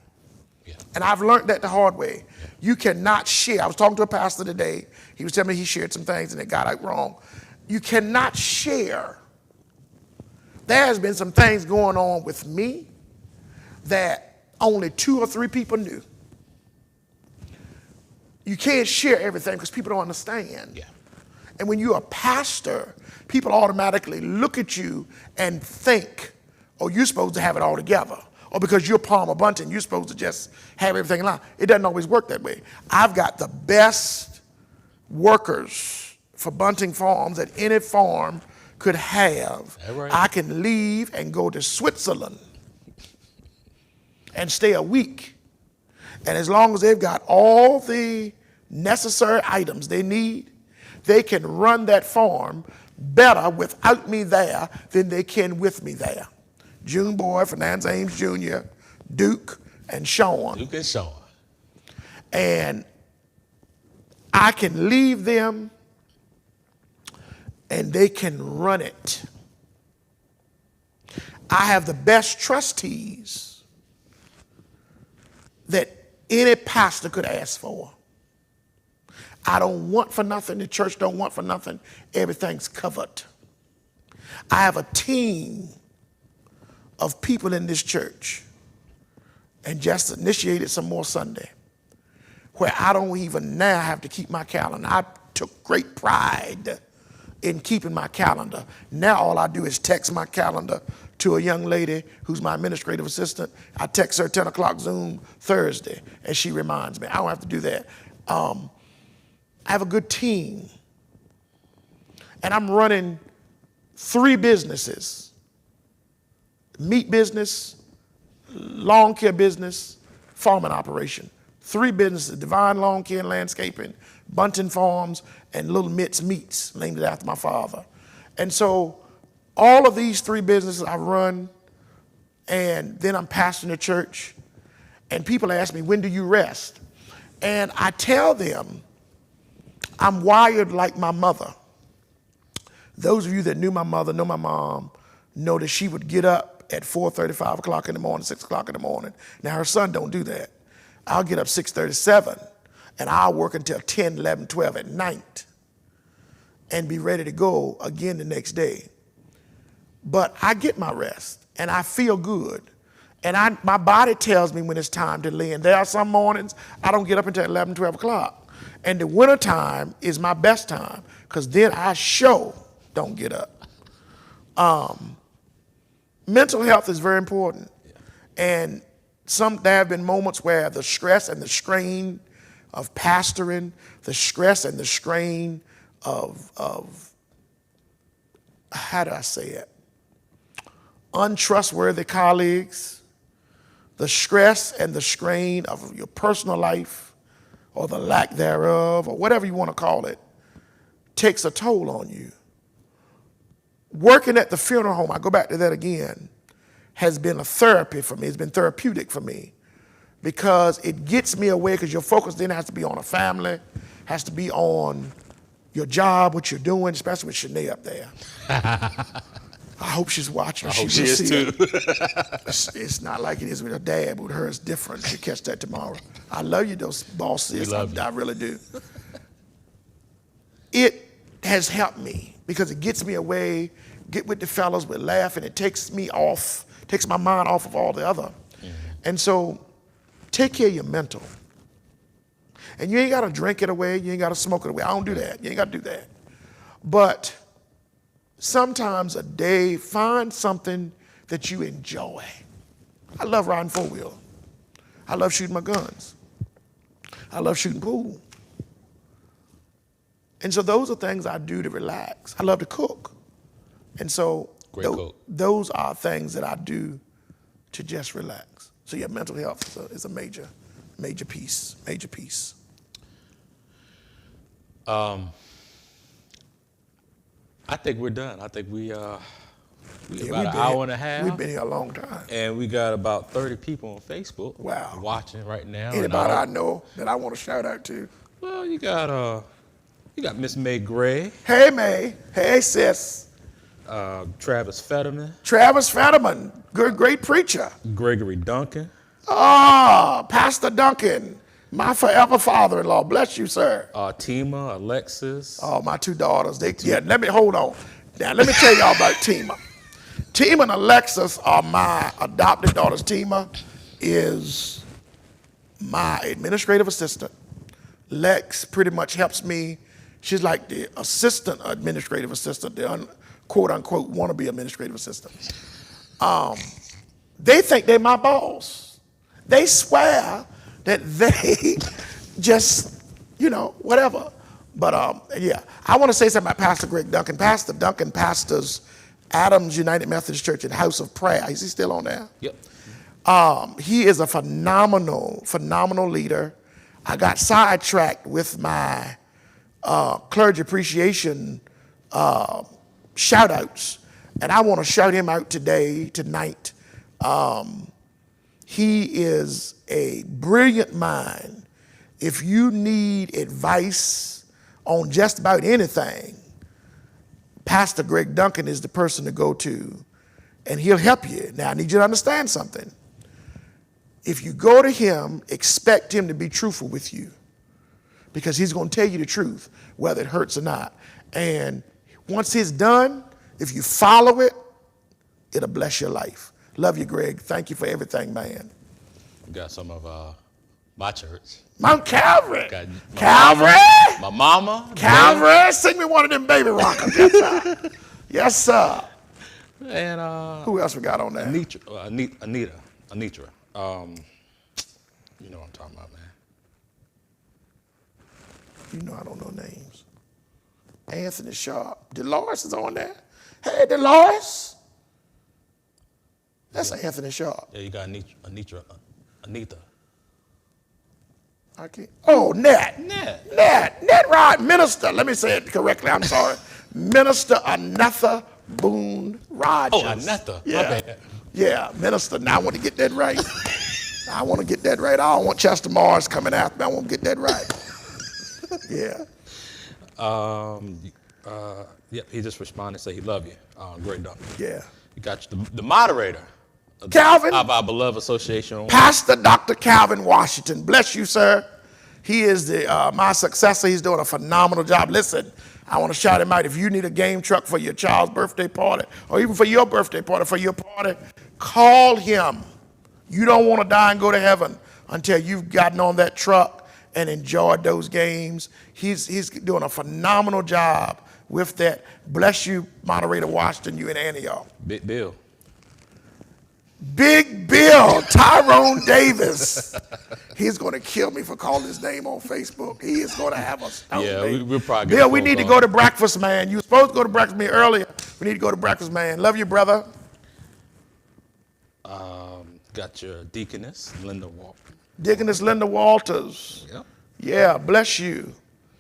Speaker 3: And I've learned that the hard way. You cannot share. I was talking to a pastor today. He was telling me he shared some things and it got out wrong. You cannot share. There has been some things going on with me that only 2 or 3 people knew. You can't share everything because people don't understand.
Speaker 1: Yeah.
Speaker 3: And when you're a pastor, people automatically look at you and think, oh, you're supposed to have it all together. Or because you're Pastor Bunting, you're supposed to just have everything in line. It doesn't always work that way. I've got the best workers for Bunting Farms that any farm could have.
Speaker 1: Right.
Speaker 3: I can leave and go to Switzerland and stay a week. And as long as they've got all the necessary items they need, they can run that farm better without me there than they can with me there. June Boy, Fernand Ames Jr., Duke, and Sean.
Speaker 1: Duke and Sean.
Speaker 3: And I can leave them and they can run it. I have the best trustees that any pastor could ask for. I don't want for nothing. The church don't want for nothing. Everything's covered. I have a team of people in this church, and just initiated some more Sunday, where I don't even now have to keep my calendar. I took great pride in keeping my calendar. Now all I do is text my calendar to a young lady who's my administrative assistant. I text her 10 o'clock Zoom Thursday, and she reminds me. I don't have to do that. I have a good team, and I'm running 3 businesses: meat business, lawn care business, farming operation. 3 businesses: Divine Lawn Care and Landscaping, Bunting Farms, and Little Mitt's Meats, named it after my father. And so all of these 3 businesses I run, and then I'm pastoring the church, and people ask me, when do you rest? And I tell them, I'm wired like my mother. Those of you that knew my mother, know my mom, know that she would get up at 4:30, 5 o'clock in the morning, 6 o'clock in the morning. Now, her son don't do that. I'll get up 6:37, and I'll work until 10, 11, 12 at night and be ready to go again the next day. But I get my rest, and I feel good. And my body tells me when it's time to lay in. There are some mornings I don't get up until 11, 12 o'clock. And the winter time is my best time, because then I don't get up. Mental health is very important. And there have been moments where the stress and the strain of pastoring, the stress and the strain of how do I say it? Untrustworthy colleagues, the stress and the strain of your personal life or the lack thereof, or whatever you want to call it, takes a toll on you. Working at the funeral home, I go back to that again, has been a therapy for me. It's been therapeutic for me, because it gets me away, because your focus then has to be on a family, has to be on your job, what you're doing, especially with Shanae up there. I hope she's watching.
Speaker 1: I hope she is too.
Speaker 3: It's not like it is with her dad, but with her it's different. She'll catch that tomorrow. I love you, those bosses. I really do. It has helped me, because it gets me away, get with the fellows, we laugh, and it takes my mind off of all the other. Mm-hmm. And so take care of your mental. And you ain't got to drink it away. You ain't got to smoke it away. I don't do that. You ain't got to do that. But sometimes a day, find something that you enjoy. I love riding four-wheel. I love shooting my guns. I love shooting pool. And so those are things I do to relax. I love to cook. And so those are things that I do to just relax. So yeah, mental health is a major piece.
Speaker 1: I think we're done. I think we about an hour and a half.
Speaker 3: We've been here a long time.
Speaker 1: And we got about 30 people on Facebook.
Speaker 3: Wow.
Speaker 1: Watching right now.
Speaker 3: Anybody I know that I want to shout out to?
Speaker 1: Well, you got Miss May Gray.
Speaker 3: Hey, May. Hey, sis.
Speaker 1: Travis Fetterman.
Speaker 3: Good, great preacher.
Speaker 1: Gregory Duncan.
Speaker 3: Pastor Duncan, my forever father-in-law. Bless you, sir.
Speaker 1: Tima, Alexis.
Speaker 3: Oh, my two daughters. Let me hold on. Now, let me tell y'all about Tima. Tima and Alexis are my adopted daughters. Tima is my administrative assistant. Lex pretty much helps me. She's like the assistant administrative assistant, the quote-unquote wannabe administrative assistant. They think they're my boss. They swear that they just, whatever. But yeah, I want to say something about Pastor Greg Duncan. Pastor Duncan pastors Adams United Methodist Church and House of Prayer. Is he still on there?
Speaker 1: Yep.
Speaker 3: He is a phenomenal leader. I got sidetracked with my clergy appreciation shout outs, and I want to shout him out tonight. He is a brilliant mind. If you need advice on just about anything, Pastor Greg Duncan is the person to go to, and he'll help you. Now, I need you to understand something. If you go to him, expect him to be truthful with you, because he's going to tell you the truth, whether it hurts or not. And once he's done, if you follow it, it'll bless your life. Love you, Greg. Thank you for everything, man.
Speaker 1: We got some of my church.
Speaker 3: Mount Calvary.
Speaker 1: Calvary. My mama.
Speaker 3: Calvary. Sing me one of them baby rockers. Yes, sir. Yes, sir.
Speaker 1: And
Speaker 3: who else we got on there?
Speaker 1: Anitra. You know what I'm talking about, man.
Speaker 3: You know I don't know names. Anthony Sharp. Dolores is on there. Hey, Dolores. That's Anthony Sharp.
Speaker 1: Yeah, you got Anita.
Speaker 3: I can't. Oh, Nat Rod, Minister. Let me say it correctly. I'm sorry. Minister Anatha Boone Rogers.
Speaker 1: Oh, Anatha.
Speaker 3: Yeah.
Speaker 1: My bad.
Speaker 3: Yeah, Minister. Now I want to get that right. I don't want Chester Mars coming after me. I want to get that right. Yeah.
Speaker 1: Yep, he just responded and said he love you. Great Duncan.
Speaker 3: Yeah.
Speaker 1: You got the moderator.
Speaker 3: Calvin?
Speaker 1: Of our beloved association.
Speaker 3: Pastor Dr. Calvin Washington. Bless you, sir. He is my successor. He's doing a phenomenal job. Listen, I want to shout him out. If you need a game truck for your child's birthday party, or even for your birthday party, for your party, call him. You don't want to die and go to heaven until you've gotten on that truck and enjoyed those games. He's doing a phenomenal job with that. Bless you, Moderator Washington, you and Antioch.
Speaker 1: Big Bill.
Speaker 3: Big Bill, Tyrone Davis. He's going to kill me for calling his name on Facebook. He is going to have us.
Speaker 1: Yeah, we'll probably get
Speaker 3: Bill,
Speaker 1: a
Speaker 3: we
Speaker 1: phone
Speaker 3: need to
Speaker 1: call.
Speaker 3: go to breakfast, man. You were supposed to go to breakfast with me earlier. We need to go to breakfast, man. Love you, brother.
Speaker 1: Got your deaconess, Linda Walker.
Speaker 3: Deaconess Linda Walters.
Speaker 1: Yep.
Speaker 3: Yeah, bless you.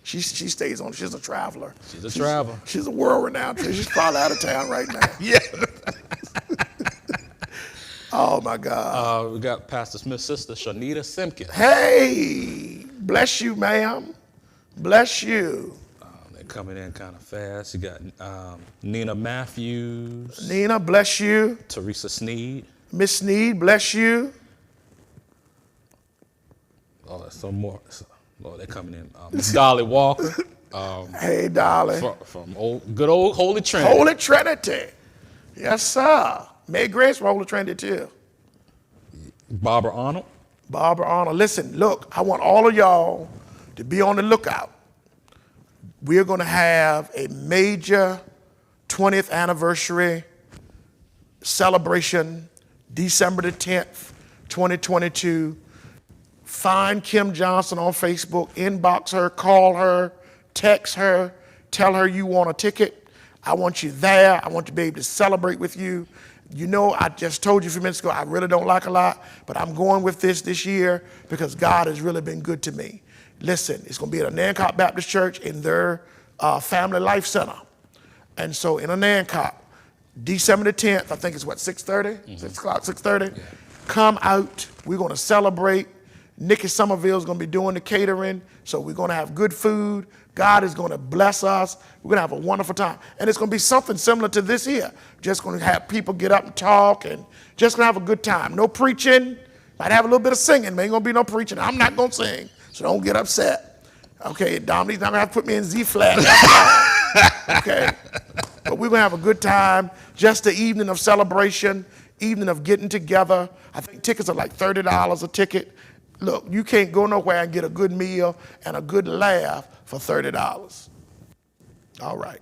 Speaker 3: She stays on. She's a traveler.
Speaker 1: She's a traveler.
Speaker 3: She's a world-renowned. She's probably out of town right now.
Speaker 1: Yeah.
Speaker 3: Oh, my God.
Speaker 1: We got Pastor Smith's sister, Shanita Simpkins.
Speaker 3: Hey, bless you, ma'am. Bless you.
Speaker 1: They're coming in kind of fast. You got Nina Matthews,
Speaker 3: Nina, bless you.
Speaker 1: Teresa Sneed.
Speaker 3: Miss Sneed, bless you.
Speaker 1: Oh, there's some more. Oh, they're coming in. Miss Dolly Walker.
Speaker 3: Hey, darling.
Speaker 1: From good old Holy Trinity.
Speaker 3: Holy Trinity. Yes, sir. May grace for Holy Trinity, too.
Speaker 1: Barbara Arnold.
Speaker 3: Barbara Arnold. Listen, look, I want all of y'all to be on the lookout. We're going to have a major 20th anniversary celebration, December the 10th, 2022. Find Kim Johnson on Facebook, inbox her, call her, text her, tell her you want a ticket. I want you there. I want to be able to celebrate with you. You know, I just told you a few minutes ago, I really don't like a lot, but I'm going with this year because God has really been good to me. Listen, it's going to be at a Nancock Baptist Church in their Family Life Center. And so in a Nancock, December the 10th, I think it's what, 6:30? Mm-hmm. 6 o'clock, 6:30? Yeah. Come out. We're going to celebrate. Nikki Somerville is going to be doing the catering. So we're going to have good food. God is going to bless us. We're going to have a wonderful time. And it's going to be something similar to this here. Just going to have people get up and talk and just going to have a good time. No preaching. Might have a little bit of singing. There ain't going to be no preaching. I'm not going to sing, so don't get upset. Okay, Dominick's not going to have to put me in Z flat. Okay? But we're going to have a good time. Just the evening of celebration, evening of getting together. I think tickets are like $30 a ticket. Look, you can't go nowhere and get a good meal and a good laugh for $30. All right.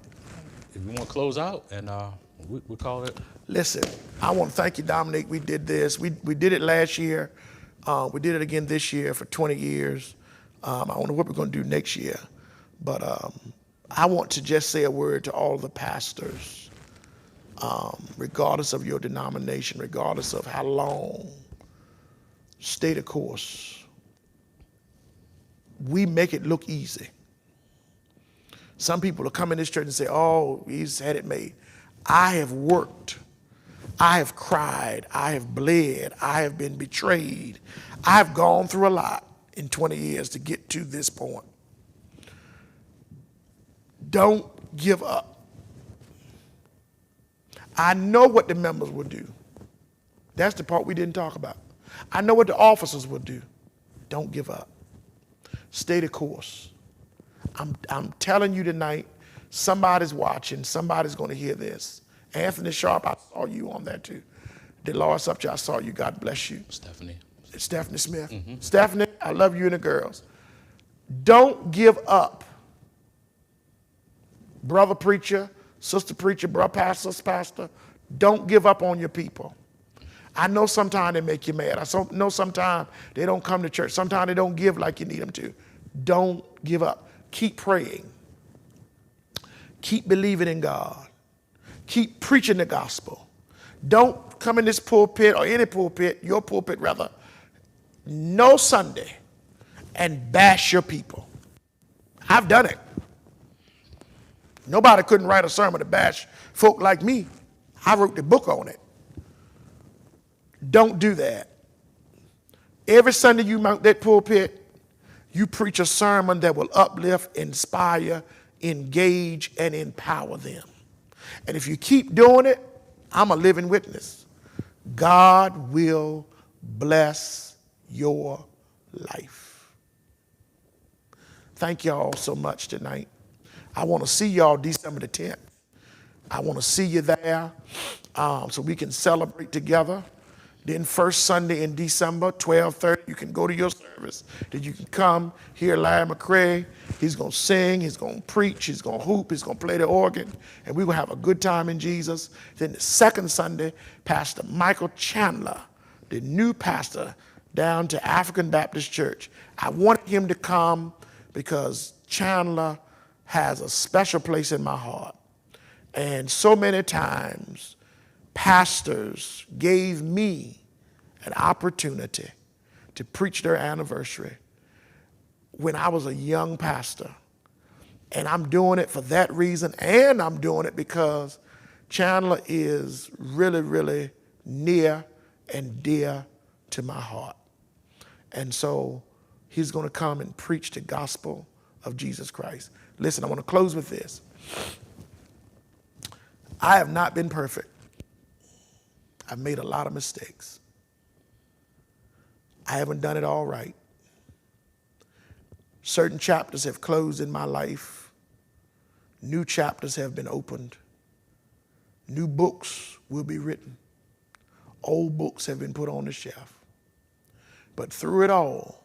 Speaker 1: If you want to close out, and we call it.
Speaker 3: Listen, I want to thank you, Dominick. We did this. We did it last year. We did it again this year for 20 years. I wonder what we're going to do next year. But I want to just say a word to all the pastors, regardless of your denomination, regardless of how long. Stay the course. We make it look easy. Some people will come in this church and say, oh, he's had it made. I have worked. I have cried. I have bled. I have been betrayed. I have gone through a lot in 20 years to get to this point. Don't give up. I know what the members will do. That's the part we didn't talk about. I know what the officers will do. Don't give up. Stay the course. I'm telling you tonight, somebody's watching. Somebody's going to hear this. Anthony Sharp, I saw you on that too. Dolores Upchurch, I saw you. God bless you.
Speaker 1: Stephanie.
Speaker 3: Stephanie Smith.
Speaker 1: Mm-hmm.
Speaker 3: Stephanie, I love you and the girls. Don't give up. Brother preacher, sister preacher, brother pastor, pastor, don't give up on your people. I know sometimes they make you mad. I know sometimes they don't come to church. Sometimes they don't give like you need them to. Don't give up. Keep praying. Keep believing in God. Keep preaching the gospel. Don't come in this pulpit or any pulpit, your pulpit rather, no Sunday and bash your people. I've done it. Nobody couldn't write a sermon to bash folk like me. I wrote the book on it. Don't do that. Every Sunday you mount that pulpit, you preach a sermon that will uplift, inspire, engage, and empower them. And if you keep doing it, I'm a living witness. God will bless your life. Thank y'all so much tonight. I want to see y'all December the 10th. I want to see you there so we can celebrate together. Then first Sunday in December, 12:30, you can go to your service. Then you can come hear Larry McCray. He's going to sing, he's going to preach, he's going to hoop, he's going to play the organ, and we will have a good time in Jesus. Then the second Sunday, Pastor Michael Chandler, the new pastor down to African Baptist Church. I wanted him to come because Chandler has a special place in my heart. And so many times, pastors gave me an opportunity to preach their anniversary when I was a young pastor. And I'm doing it for that reason, and I'm doing it because Chandler is really, really near and dear to my heart. And so he's going to come and preach the gospel of Jesus Christ. Listen, I want to close with this. I have not been perfect. I've made a lot of mistakes. I haven't done it all right. Certain chapters have closed in my life. New chapters have been opened. New books will be written. Old books have been put on the shelf. But through it all,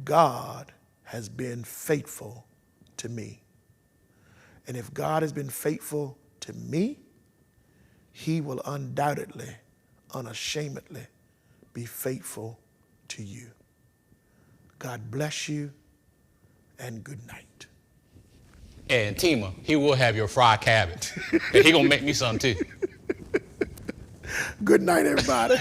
Speaker 3: God has been faithful to me. And if God has been faithful to me, he will undoubtedly, unashamedly be faithful to you. God bless you, and good night.
Speaker 1: And Tima, he will have your fried cabbage. And he gonna make me some too.
Speaker 3: Good night, everybody.